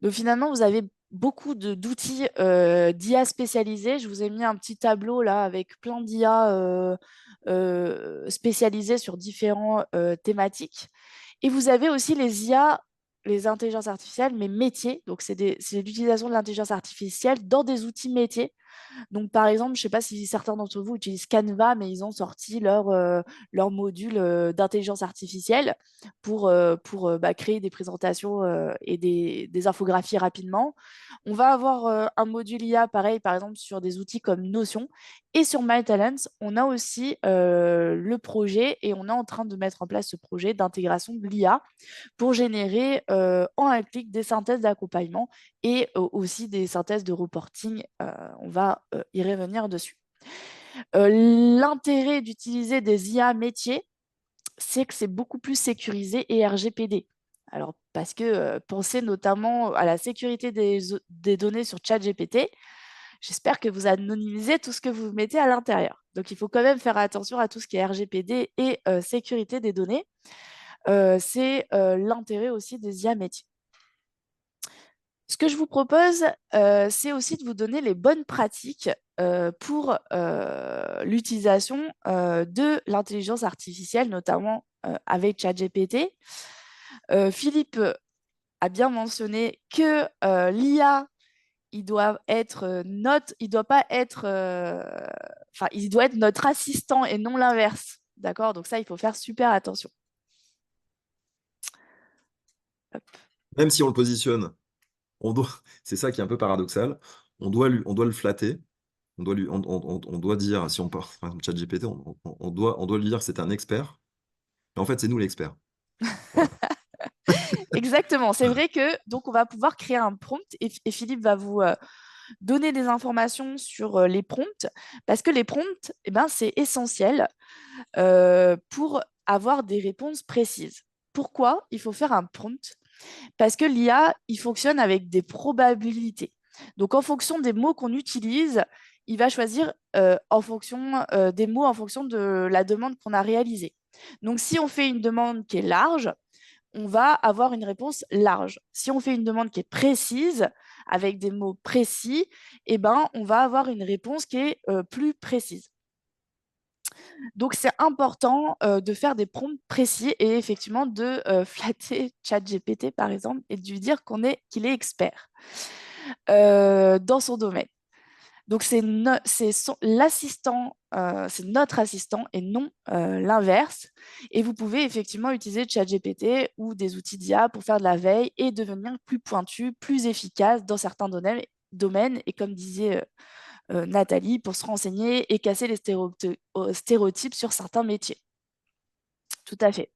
Donc finalement, vous avez beaucoup d'outils d'IA spécialisés. Je vous ai mis un petit tableau là avec plein d'IA spécialisés sur différentes thématiques. Et vous avez aussi les IA, les intelligences artificielles, mais métiers. Donc c'est l'utilisation de l'intelligence artificielle dans des outils métiers. Donc, par exemple, je ne sais pas si certains d'entre vous utilisent Canva, mais ils ont sorti leur module d'intelligence artificielle pour créer des présentations et des infographies rapidement. On va avoir un module IA, pareil, par exemple, sur des outils comme Notion. Et sur MyTalents, on a aussi le projet et on est en train de mettre en place ce projet d'intégration de l'IA pour générer en un clic des synthèses d'accompagnement et aussi des synthèses de reporting. On va y revenir dessus. L'intérêt d'utiliser des IA métiers, c'est que c'est beaucoup plus sécurisé et RGPD. Alors, parce que pensez notamment à la sécurité des données sur ChatGPT. J'espère que vous anonymisez tout ce que vous mettez à l'intérieur. Donc, il faut quand même faire attention à tout ce qui est RGPD et sécurité des données. C'est l'intérêt aussi des IA métiers. Ce que je vous propose, c'est aussi de vous donner les bonnes pratiques pour l'utilisation de l'intelligence artificielle, notamment avec ChatGPT. Philippe a bien mentionné que l'IA, il doit être il doit pas être, enfin, il doit être notre assistant et non l'inverse. D'accord? Donc ça, il faut faire super attention. Hop. Même si on le positionne, c'est ça qui est un peu paradoxal, on doit le flatter, on doit dire, si on part ChatGPT, on doit lui dire que c'est un expert, mais en fait, c'est nous l'expert. Voilà. Exactement. C'est vrai que donc on va pouvoir créer un prompt et Philippe va vous donner des informations sur les prompts parce que les prompts, eh ben, c'est essentiel pour avoir des réponses précises. Pourquoi il faut faire un prompt? Parce que l'IA, il fonctionne avec des probabilités. Donc en fonction des mots qu'on utilise, il va choisir en fonction des mots, en fonction de la demande qu'on a réalisée. Donc si on fait une demande qui est large, on va avoir une réponse large. Si on fait une demande qui est précise, avec des mots précis, eh ben, on va avoir une réponse qui est plus précise. Donc, c'est important de faire des prompts précis et effectivement de flatter ChatGPT, par exemple, et de lui dire qu'il est expert dans son domaine. Donc, l'assistant, c'est notre assistant et non l'inverse. Et vous pouvez effectivement utiliser ChatGPT ou des outils d'IA pour faire de la veille et devenir plus pointu, plus efficace dans certains domaines. Et comme disait Nathalie, pour se renseigner et casser les stéréotypes sur certains métiers. Tout à fait.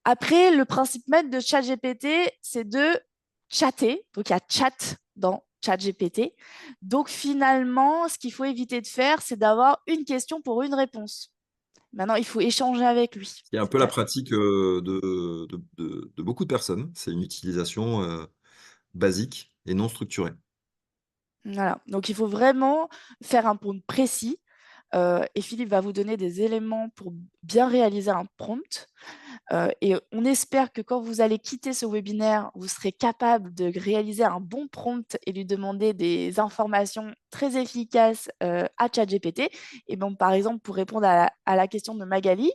Après, le principe même de ChatGPT, c'est de chatter. Donc, il y a chat dans ChatGPT. Donc, finalement, ce qu'il faut éviter de faire, c'est d'avoir une question pour une réponse. Maintenant, il faut échanger avec lui. C'est un peu la pratique de beaucoup de personnes. C'est une utilisation basique et non structurée. Voilà. Donc, il faut vraiment faire un prompt précis. Et Philippe va vous donner des éléments pour bien réaliser un prompt. Et on espère que quand vous allez quitter ce webinaire, vous serez capable de réaliser un bon prompt et lui demander des informations très efficaces à ChatGPT. Et bon, par exemple, pour répondre à la question de Magali,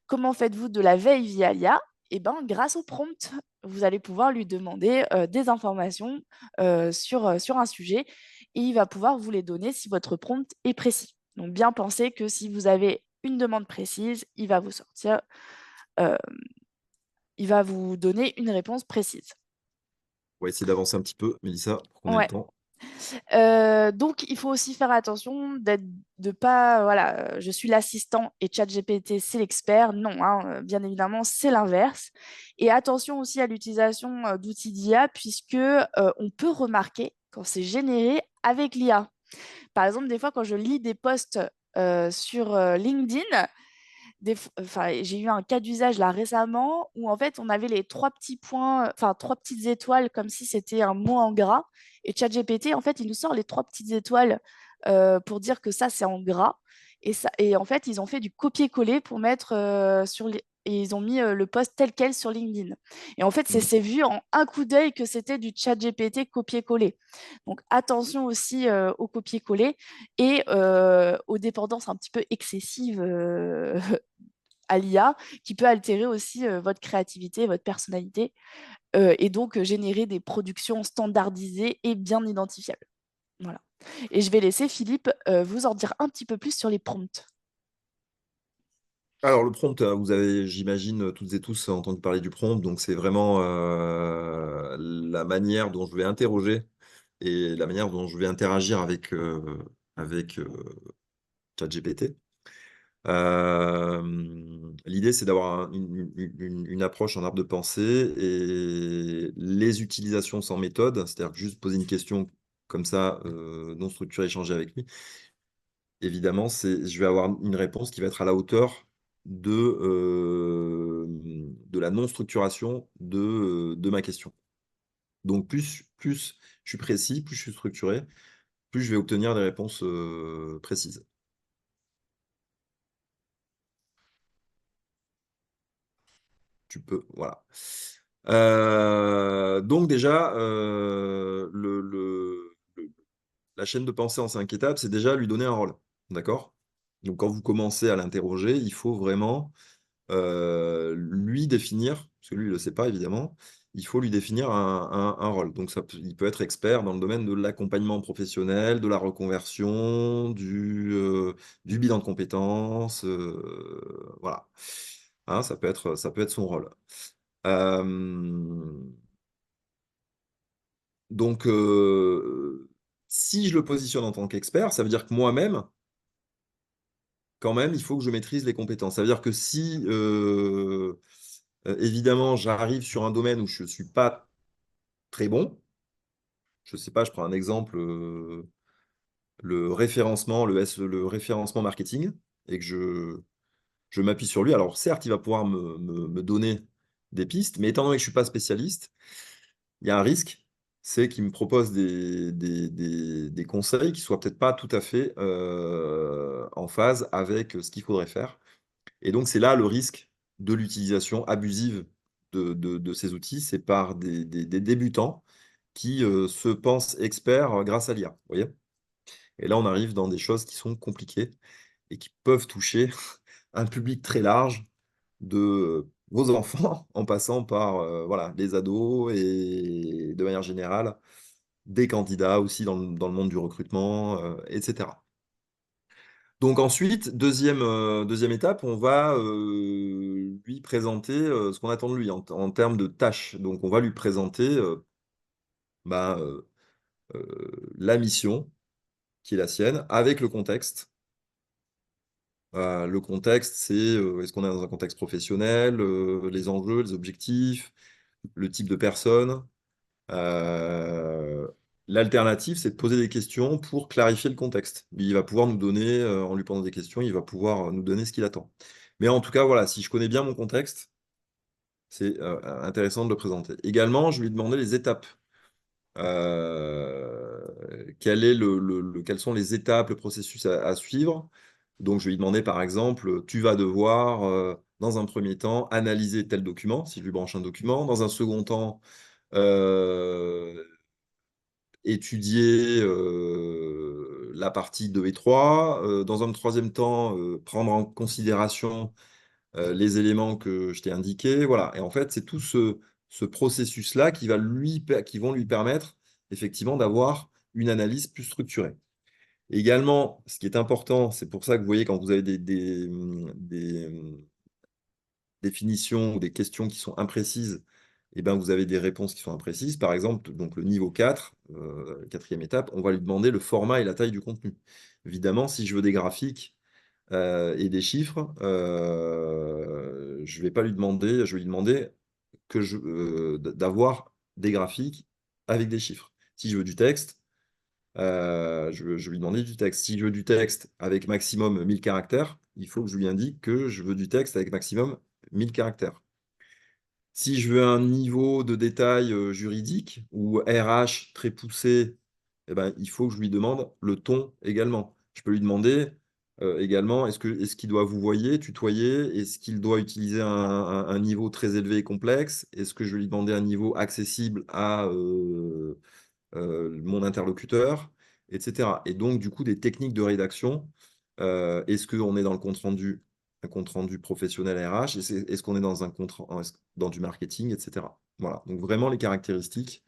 comment faites-vous de la veille via l'IA? Et ben, grâce au prompt, vous allez pouvoir lui demander des informations sur un sujet et il va pouvoir vous les donner si votre prompt est précis. Donc, bien penser que si vous avez une demande précise, il va vous sortir il va vous donner une réponse précise. On va essayer d'avancer un petit peu, Mélissa, pour qu'on ait le Ouais. temps. Donc, il faut aussi faire attention de pas, voilà, je suis l'assistant et ChatGPT, c'est l'expert. Non, hein, bien évidemment, c'est l'inverse. Et attention aussi à l'utilisation d'outils d'IA, puisque on peut remarquer quand c'est généré avec l'IA. Par exemple, des fois, quand je lis des posts sur LinkedIn, enfin, j'ai eu un cas d'usage là récemment où en fait on avait les trois petits points, enfin trois petites étoiles comme si c'était un mot en gras. Et ChatGPT, en fait, il nous sort les trois petites étoiles pour dire que ça c'est en gras. Et en fait, ils ont fait du copier-coller pour mettre sur les. Et ils ont mis le post tel quel sur LinkedIn. Et en fait, Mhm. c'est vu en un coup d'œil que c'était du ChatGPT copier-coller. Donc attention aussi au copier-coller et aux dépendances un petit peu excessives à l'IA qui peut altérer aussi votre créativité, votre personnalité et donc générer des productions standardisées et bien identifiables. Voilà. Et je vais laisser Philippe vous en dire un petit peu plus sur les prompts. Alors, le prompt, vous avez, j'imagine, toutes et tous entendu parler du prompt. Donc, c'est vraiment la manière dont je vais interroger et la manière dont je vais interagir avec ChatGPT. L'idée, c'est d'avoir une approche en arbre de pensée et les utilisations sans méthode, c'est-à-dire juste poser une question comme ça, non structurée, échanger avec lui. Évidemment, je vais avoir une réponse qui va être à la hauteur de la non-structuration de ma question. Donc, plus je suis précis, plus je suis structuré, plus je vais obtenir des réponses précises. Tu peux, voilà. Donc déjà, la chaîne de pensée en 5 étapes, c'est déjà lui donner un rôle. D'accord? Donc quand vous commencez à l'interroger, il faut vraiment lui définir, parce que lui, il ne le sait pas évidemment, il faut lui définir un rôle. Donc il peut être expert dans le domaine de l'accompagnement professionnel, de la reconversion, du bilan de compétences, voilà. Hein, ça peut être son rôle. Euh, donc, si je le positionne en tant qu'expert, ça veut dire que moi-même, quand même, il faut que je maîtrise les compétences. Ça veut dire que si, évidemment, j'arrive sur un domaine où je ne suis pas très bon, je ne sais pas, je prends un exemple, le référencement, le référencement marketing, et que je m'appuie sur lui. Alors, certes, il va pouvoir me donner des pistes, mais étant donné que je ne suis pas spécialiste, il y a un risque, c'est qu'il me propose des conseils qui ne soient peut-être pas tout à fait en phase avec ce qu'il faudrait faire. Et donc, c'est là le risque de l'utilisation abusive de ces outils. C'est par des débutants qui se pensent experts grâce à l'IA. Vous voyez? Et là, on arrive dans des choses qui sont compliquées et qui peuvent toucher un public très large de vos enfants en passant par voilà, les ados et de manière générale des candidats aussi dans le monde du recrutement, etc. Donc ensuite, deuxième étape, on va lui présenter ce qu'on attend de lui en termes de tâches. Donc on va lui présenter bah, la mission qui est la sienne avec le contexte. Le contexte, c'est est-ce qu'on est dans un contexte professionnel, les enjeux, les objectifs, le type de personne. Euh, L'alternative, c'est de poser des questions pour clarifier le contexte. Il va pouvoir nous donner, en lui posant des questions, il va pouvoir nous donner ce qu'il attend. Mais en tout cas, voilà, si je connais bien mon contexte, c'est intéressant de le présenter. Également, je lui demandais les étapes. Quelles sont les étapes, le processus à suivre. Donc, je vais lui demander, par exemple, tu vas devoir, dans un premier temps, analyser tel document, si je lui branche un document. Dans un second temps, euh, étudier la partie 2 et 3. Dans un troisième temps, prendre en considération les éléments que je t'ai indiqués. Voilà. Et en fait, c'est tout ce processus-là qui vont lui permettre effectivement d'avoir une analyse plus structurée. Également, ce qui est important, c'est pour ça que vous voyez quand vous avez des définitions ou des questions qui sont imprécises, eh ben, vous avez des réponses qui sont imprécises. Par exemple, donc le niveau 4, quatrième étape, on va lui demander le format et la taille du contenu. Évidemment, si je veux des graphiques et des chiffres, je vais pas lui demander, je vais lui demander d'avoir des graphiques avec des chiffres. Si je veux du texte, je vais lui demander du texte. Si je veux du texte avec maximum 1000 caractères, il faut que je lui indique que je veux du texte avec maximum 1000 caractères. Si je veux un niveau de détail juridique ou RH très poussé, eh ben, il faut que je lui demande le ton également. Je peux lui demander également, est-ce qu'il doit vous voyer, tutoyer? Est-ce qu'il doit utiliser un niveau très élevé et complexe? Est-ce que je vais lui demander un niveau accessible à mon interlocuteur, etc. Et donc, du coup, des techniques de rédaction. Est-ce qu'on est dans le compte-rendu, un compte-rendu professionnel RH? Est-ce qu'on est dans dans du marketing, etc. Voilà. Donc, vraiment, les caractéristiques,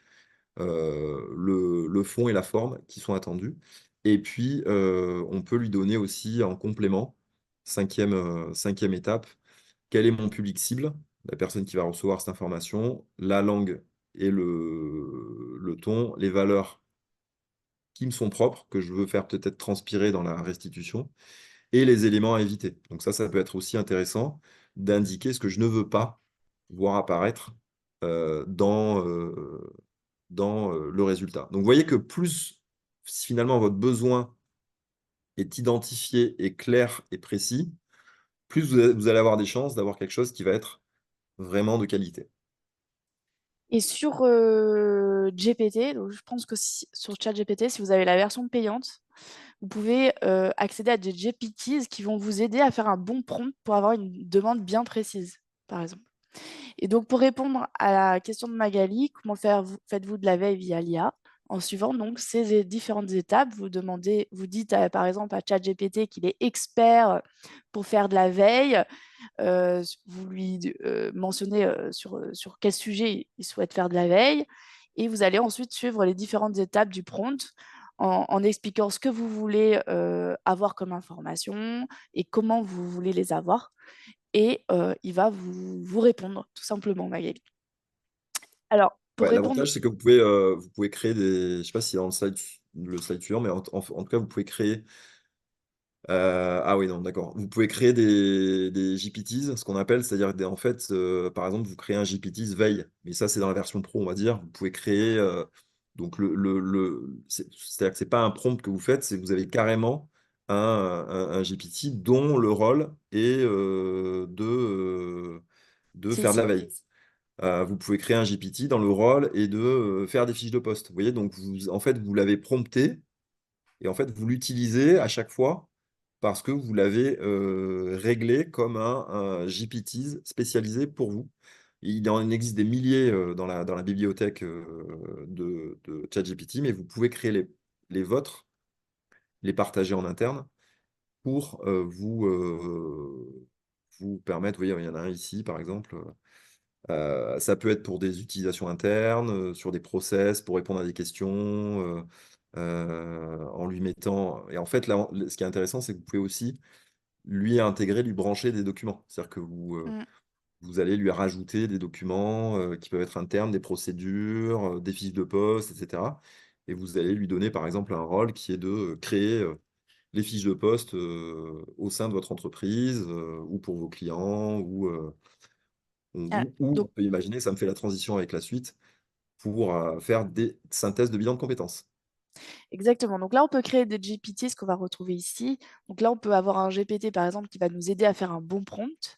le fond et la forme qui sont attendus. Et puis, on peut lui donner aussi en complément, cinquième étape, quel est mon public cible, la personne qui va recevoir cette information, la langue et le ton, les valeurs qui me sont propres, que je veux faire peut-être transpirer dans la restitution, et les éléments à éviter. Donc ça peut être aussi intéressant d'indiquer ce que je ne veux pas voir apparaître dans le résultat. Donc vous voyez que plus finalement votre besoin est identifié et clair et précis, plus vous allez avoir des chances d'avoir quelque chose qui va être vraiment de qualité. Et sur GPT, donc je pense que sur ChatGPT, si vous avez la version payante, vous pouvez accéder à des GPTs qui vont vous aider à faire un bon prompt pour avoir une demande bien précise, par exemple. Et donc, pour répondre à la question de Magali, comment faites-vous de la veille via l'IA? En suivant donc ces différentes étapes, vous dites par exemple à ChatGPT qu'il est expert pour faire de la veille. Vous lui mentionnez sur quel sujet il souhaite faire de la veille. Et vous allez ensuite suivre les différentes étapes du prompt en expliquant ce que vous voulez avoir comme information et comment vous voulez les avoir. Et il va vous répondre, tout simplement, Magali. Alors, pour Ouais, répondre, l'avantage, c'est que vous pouvez créer des. Je ne sais pas si dans le slide suivant, mais en tout cas, vous pouvez créer. Ah oui, non, d'accord. Vous pouvez créer des GPTs, ce qu'on appelle, c'est-à-dire en fait, par exemple, vous créez un GPTs veille, mais ça, c'est dans la version pro, on va dire. Vous pouvez créer. Donc, c'est-à-dire que ce n'est pas un prompt que vous faites, c'est que vous avez carrément un GPT dont le rôle est de c'est faire de la ça. veille. Vous pouvez créer un GPT dans le rôle et de faire des fiches de poste. Vous voyez, donc en fait, vous l'avez prompté et en fait, vous l'utilisez à chaque fois parce que vous l'avez réglé comme un GPT spécialisé pour vous. Il en existe des milliers dans la bibliothèque de ChatGPT, mais vous pouvez créer les vôtres, les partager en interne pour vous permettre. Vous voyez, il y en a un ici, par exemple. Ça peut être pour des utilisations internes, sur des process, pour répondre à des questions, en lui mettant. Et en fait, là, ce qui est intéressant, c'est que vous pouvez aussi lui intégrer, lui brancher des documents. C'est-à-dire que Mm. vous allez lui rajouter des documents qui peuvent être internes, des procédures, des fiches de poste, etc. Et vous allez lui donner, par exemple, un rôle qui est de créer les fiches de poste au sein de votre entreprise ou pour vos clients Ah, ou on donc, peut imaginer, ça me fait la transition avec la suite, pour faire des synthèses de bilan de compétences. exactement. Donc là, on peut créer des GPT, ce qu'on va retrouver ici. Donc là, on peut avoir un GPT, par exemple, qui va nous aider à faire un bon prompt.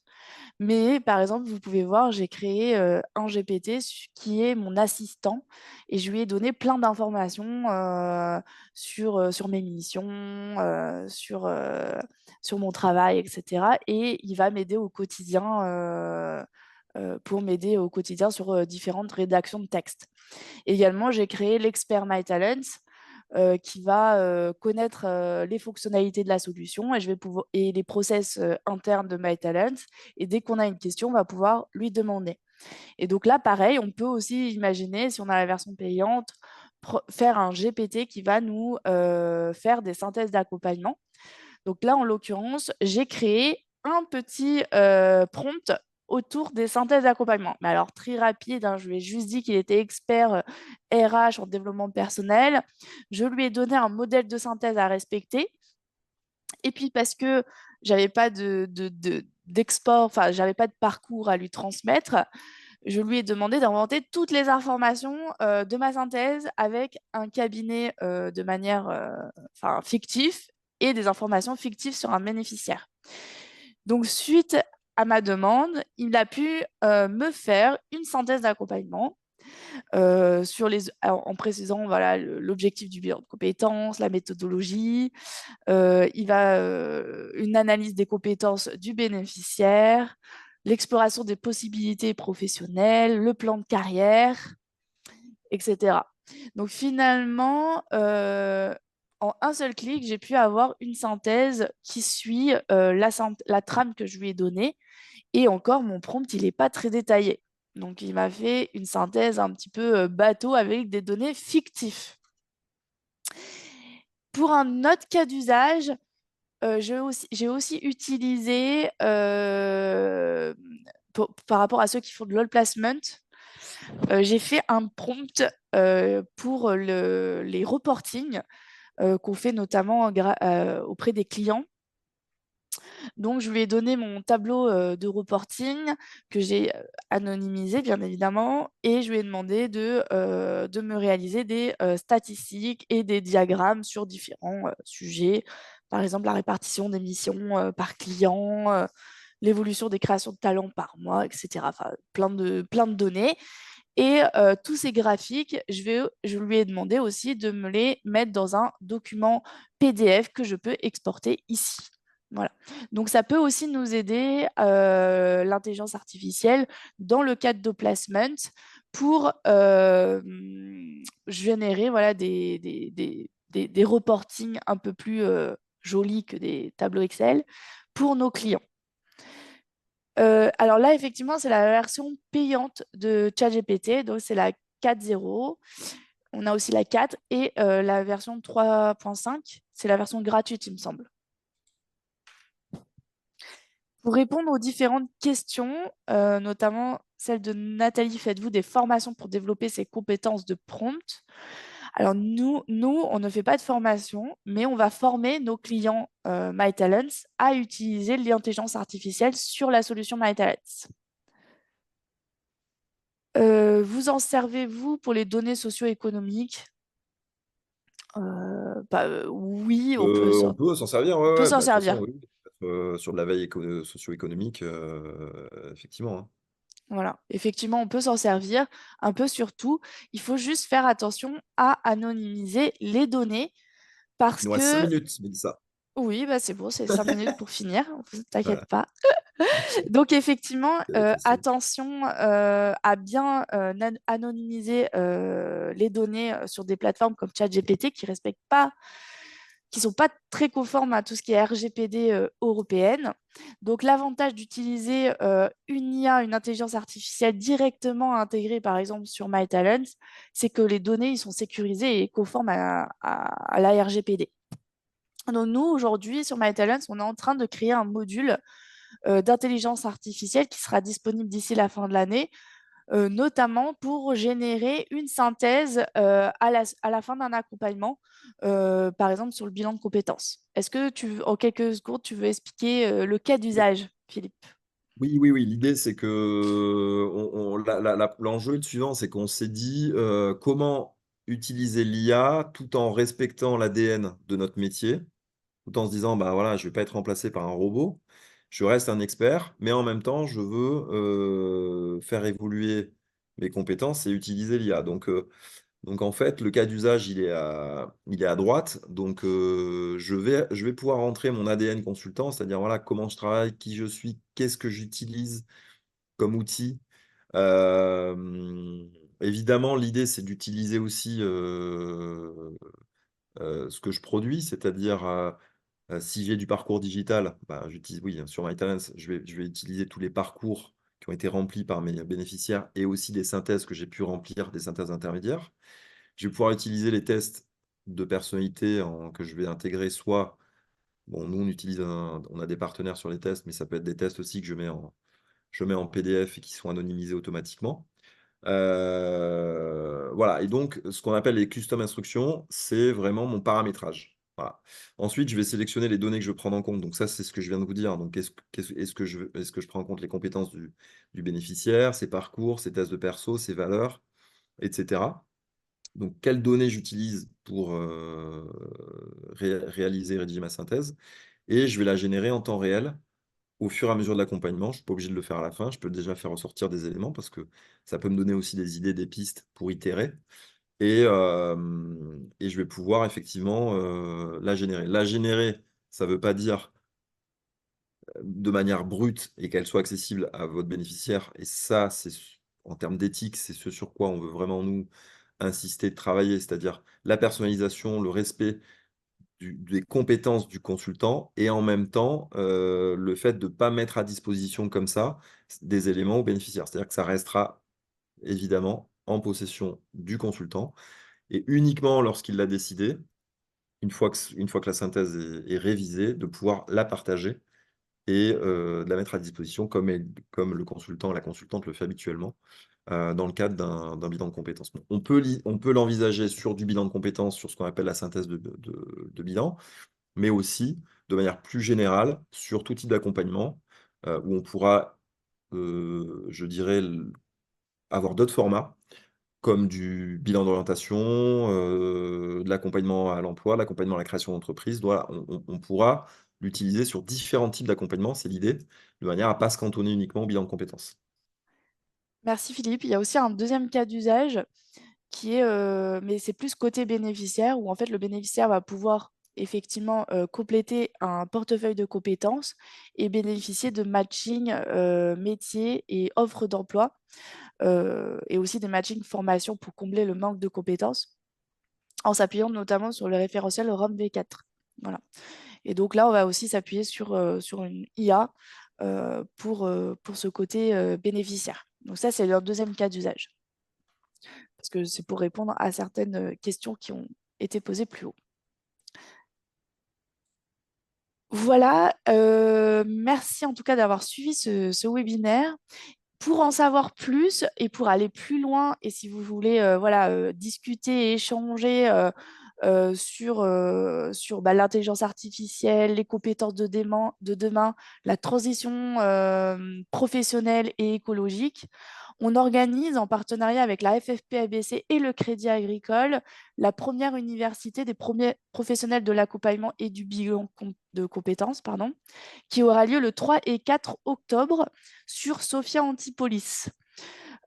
Mais par exemple, vous pouvez voir, j'ai créé un GPT qui est mon assistant et je lui ai donné plein d'informations sur mes missions, sur mon travail, etc. Et il va m'aider au quotidien pour m'aider au quotidien sur différentes rédactions de texte. Également, j'ai créé l'expert MyTalents qui va connaître les fonctionnalités de la solution et les process internes de MyTalent. Et dès qu'on a une question, on va pouvoir lui demander. Et donc là, pareil, on peut aussi imaginer, si on a la version payante, faire un GPT qui va nous faire des synthèses d'accompagnement. Donc là, en l'occurrence, j'ai créé un petit prompt autour des synthèses d'accompagnement. Mais alors, très rapide, hein, je lui ai juste dit qu'il était expert RH en développement personnel. Je lui ai donné un modèle de synthèse à respecter. Et puis, parce que j'avais pas d'export, enfin, j'avais pas de parcours à lui transmettre, je lui ai demandé d'inventer toutes les informations de ma synthèse avec un cabinet de manière fictif et des informations fictives sur un bénéficiaire. Donc, suite à ma demande, il a pu me faire une synthèse d'accompagnement en précisant voilà, l'objectif du bilan de compétences, la méthodologie, une analyse des compétences du bénéficiaire, l'exploration des possibilités professionnelles, le plan de carrière, etc. Donc finalement, en un seul clic, j'ai pu avoir une synthèse qui suit la trame que je lui ai donnée. Et encore, mon prompt, il n'est pas très détaillé. Donc il m'a fait une synthèse un petit peu bateau avec des données fictives. Pour un autre cas d'usage, j'ai aussi utilisé, par rapport à ceux qui font de l'all placement, j'ai fait un prompt pour les reportings qu'on fait notamment auprès des clients. Donc, je lui ai donné mon tableau de reporting que j'ai anonymisé, bien évidemment, et je lui ai demandé de me réaliser des statistiques et des diagrammes sur différents sujets, par exemple la répartition des missions par client, l'évolution des créations de talents par mois, etc. Enfin, plein de données. Et tous ces graphiques, je lui ai demandé aussi de me les mettre dans un document PDF que je peux exporter ici. Voilà. Donc, ça peut aussi nous aider, l'intelligence artificielle, dans le cadre de placement, pour générer voilà, des reportings un peu plus jolis que des tableaux Excel pour nos clients. Alors là, effectivement, c'est la version payante de ChatGPT, donc c'est la 4.0. On a aussi la 4 et la version 3.5, c'est la version gratuite, il me semble. Pour répondre aux différentes questions, notamment celle de Nathalie, faites-vous des formations pour développer ses compétences de prompt? Alors nous, on ne fait pas de formation, mais on va former nos clients MyTalents à utiliser l'intelligence artificielle sur la solution MyTalents. Vous en servez-vous pour les données socio-économiques? Oui, On peut s'en servir, on peut ouais. s'en Bah, de toute façon, servir. oui. Sur de la veille socio-économique, effectivement, hein. Voilà, effectivement, on peut s'en servir un peu sur tout. Il faut juste faire attention à anonymiser les données parce Il nous reste 5 que, minutes, Mélissa. oui, bah c'est bon, c'est 5 minutes pour finir, t'inquiète Voilà. pas. Donc effectivement, Précis. attention à bien anonymiser les données sur des plateformes comme ChatGPT qui sont pas très conformes à tout ce qui est RGPD européenne. Donc l'avantage d'utiliser une IA, une intelligence artificielle directement intégrée par exemple sur MyTalents, c'est que les données ils sont sécurisées et conformes à la RGPD. Donc nous, aujourd'hui, sur MyTalents, on est en train de créer un module d'intelligence artificielle qui sera disponible d'ici la fin de l'année, notamment pour générer une synthèse à la fin d'un accompagnement, par exemple sur le bilan de compétences. Est-ce que en quelques secondes, tu veux expliquer le cas d'usage, Philippe? Oui. L'idée, c'est que l'enjeu est le suivant, c'est qu'on s'est dit comment utiliser l'IA tout en respectant l'ADN de notre métier, tout en se disant, bah voilà, je ne vais pas être remplacé par un robot, je reste un expert, mais en même temps, je veux faire évoluer mes compétences et utiliser l'IA. Donc en fait, le cas d'usage, il est à droite. Donc je vais pouvoir rentrer mon ADN consultant, c'est-à-dire voilà, comment je travaille, qui je suis, qu'est-ce que j'utilise comme outil. Euh, Évidemment, l'idée, c'est d'utiliser aussi ce que je produis, c'est-à-dire si j'ai du parcours digital, bah, j'utilise, oui, sur MyTalents, je vais utiliser tous les parcours qui ont été remplis par mes bénéficiaires et aussi des synthèses que j'ai pu remplir, des synthèses intermédiaires. Je vais pouvoir utiliser les tests de personnalité que je vais intégrer, soit, bon, nous on a des partenaires sur les tests, mais ça peut être des tests aussi que je mets je mets en PDF et qui sont anonymisés automatiquement. Voilà, et donc ce qu'on appelle les custom instructions, c'est vraiment mon paramétrage. Voilà. Ensuite, je vais sélectionner les données que je veux prendre en compte. Donc ça, c'est ce que je viens de vous dire. Donc est-ce que je prends en compte les compétences du bénéficiaire, ses parcours, ses tests de perso, ses valeurs, etc. Donc quelles données j'utilise pour réaliser, rédiger ma synthèse, et je vais la générer en temps réel au fur et à mesure de l'accompagnement. Je ne suis pas obligé de le faire à la fin, je peux déjà faire ressortir des éléments parce que ça peut me donner aussi des idées, des pistes pour itérer. Et je vais pouvoir effectivement la générer. La générer, ça ne veut pas dire de manière brute et qu'elle soit accessible à votre bénéficiaire. Et ça, en termes d'éthique, c'est ce sur quoi on veut vraiment nous insister, de travailler, c'est-à-dire la personnalisation, le respect des compétences du consultant, et en même temps le fait de ne pas mettre à disposition comme ça des éléments aux bénéficiaires. C'est-à-dire que ça restera évidemment en possession du consultant, et uniquement lorsqu'il l'a décidé, une fois que la synthèse est révisée, de pouvoir la partager et de la mettre à disposition comme le consultant, la consultante le fait habituellement dans le cadre d'un bilan de compétences. Bon, on peut l'envisager sur du bilan de compétences, sur ce qu'on appelle la synthèse de bilan, mais aussi de manière plus générale sur tout type d'accompagnement, où on pourra, je dirais, avoir d'autres formats, comme du bilan d'orientation, de l'accompagnement à l'emploi, l'accompagnement à la création d'entreprise. Voilà, on pourra l'utiliser sur différents types d'accompagnement, c'est l'idée, de manière à ne pas se cantonner uniquement au bilan de compétences. Merci Philippe. Il y a aussi un deuxième cas d'usage qui est, mais c'est plus côté bénéficiaire, où en fait le bénéficiaire va pouvoir effectivement compléter un portefeuille de compétences et bénéficier de matching métiers et offres d'emploi, et aussi des matching formations pour combler le manque de compétences, en s'appuyant notamment sur le référentiel ROM V4. Voilà. Et donc là, on va aussi s'appuyer sur une IA pour ce côté bénéficiaire. Donc ça, c'est leur deuxième cas d'usage, parce que c'est pour répondre à certaines questions qui ont été posées plus haut. Voilà, merci en tout cas d'avoir suivi ce webinaire. Pour en savoir plus et pour aller plus loin, et si vous voulez voilà, discuter et échanger sur l'intelligence artificielle, les compétences de demain, la transition professionnelle et écologique, on organise en partenariat avec la FFP-ABC et le Crédit Agricole la première université des premiers professionnels de l'accompagnement et du bilan de compétences, pardon, qui aura lieu le 3 et 4 octobre sur Sophia Antipolis.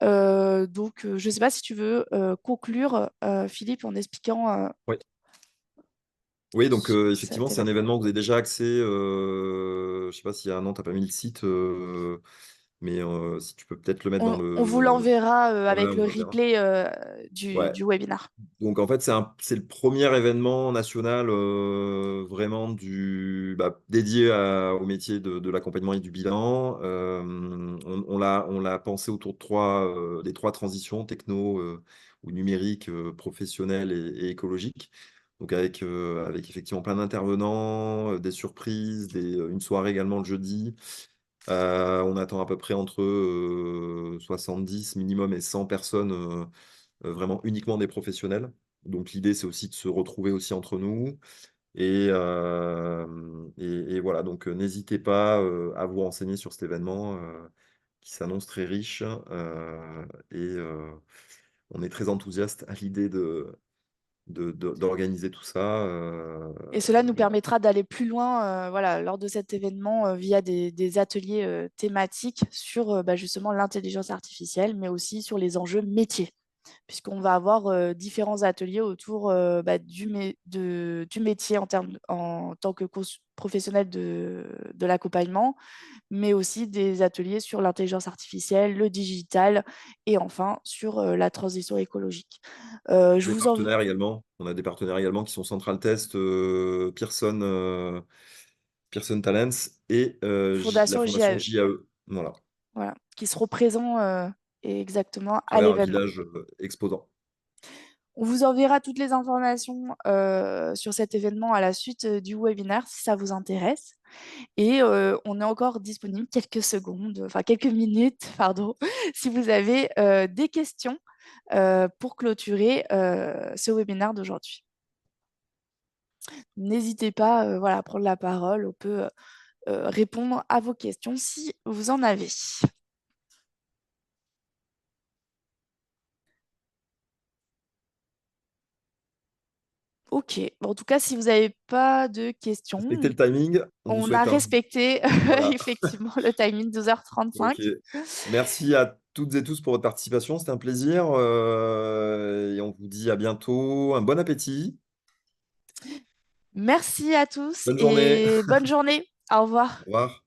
Je ne sais pas si tu veux conclure, Philippe, en expliquant Oui. Oui, donc effectivement, cet c'est un événement. événement que vous avez déjà accès. Je ne sais pas s'il y a un an, tu n'as pas mis le site, mais si tu peux peut-être le mettre dans On vous le... l'enverra Ouais, avec on le le verra. replay Ouais. du webinar. Donc en fait, c'est le premier événement national vraiment dédié au métier de l'accompagnement et du bilan. On l'a pensé autour de des trois transitions, techno ou numérique, professionnelle et écologique. Donc avec effectivement plein d'intervenants, des surprises, une soirée également le jeudi. On attend à peu près entre 70 minimum et 100 personnes, vraiment uniquement des professionnels. Donc l'idée, c'est aussi de se retrouver aussi entre nous. Et voilà, donc n'hésitez pas à vous renseigner sur cet événement qui s'annonce très riche. On est très enthousiaste à l'idée d'organiser tout ça. Et cela nous permettra d'aller plus loin voilà, lors de cet événement via des ateliers thématiques sur justement l'intelligence artificielle, mais aussi sur les enjeux métiers, puisqu'on va avoir différents ateliers autour du métier en tant que professionnel de l'accompagnement, mais aussi des ateliers sur l'intelligence artificielle, le digital et enfin sur la transition écologique. Je Des vous en... partenaires également. On a des partenaires également qui sont Central Test, Pearson Talents et la Fondation fondation JAE, JAE. Voilà, à voilà, qui seront présents exactement à travers un l'événement. village exposant. On vous enverra toutes les informations sur cet événement à la suite du webinaire si ça vous intéresse. Et on est encore disponible quelques secondes, enfin quelques minutes, pardon, si vous avez des questions pour clôturer ce webinaire d'aujourd'hui. N'hésitez pas voilà, à prendre la parole, on peut répondre à vos questions si vous en avez. Ok, bon, en tout cas, si vous n'avez pas de questions, Respectez le timing. On vous on a souhaite un... respecté Voilà. effectivement le timing 12h35. Ok. Merci à toutes et tous pour votre participation. C'était un plaisir. Et on vous dit à bientôt. Un bon appétit. Merci à tous Bonne journée. et bonne journée. Au revoir. Au revoir.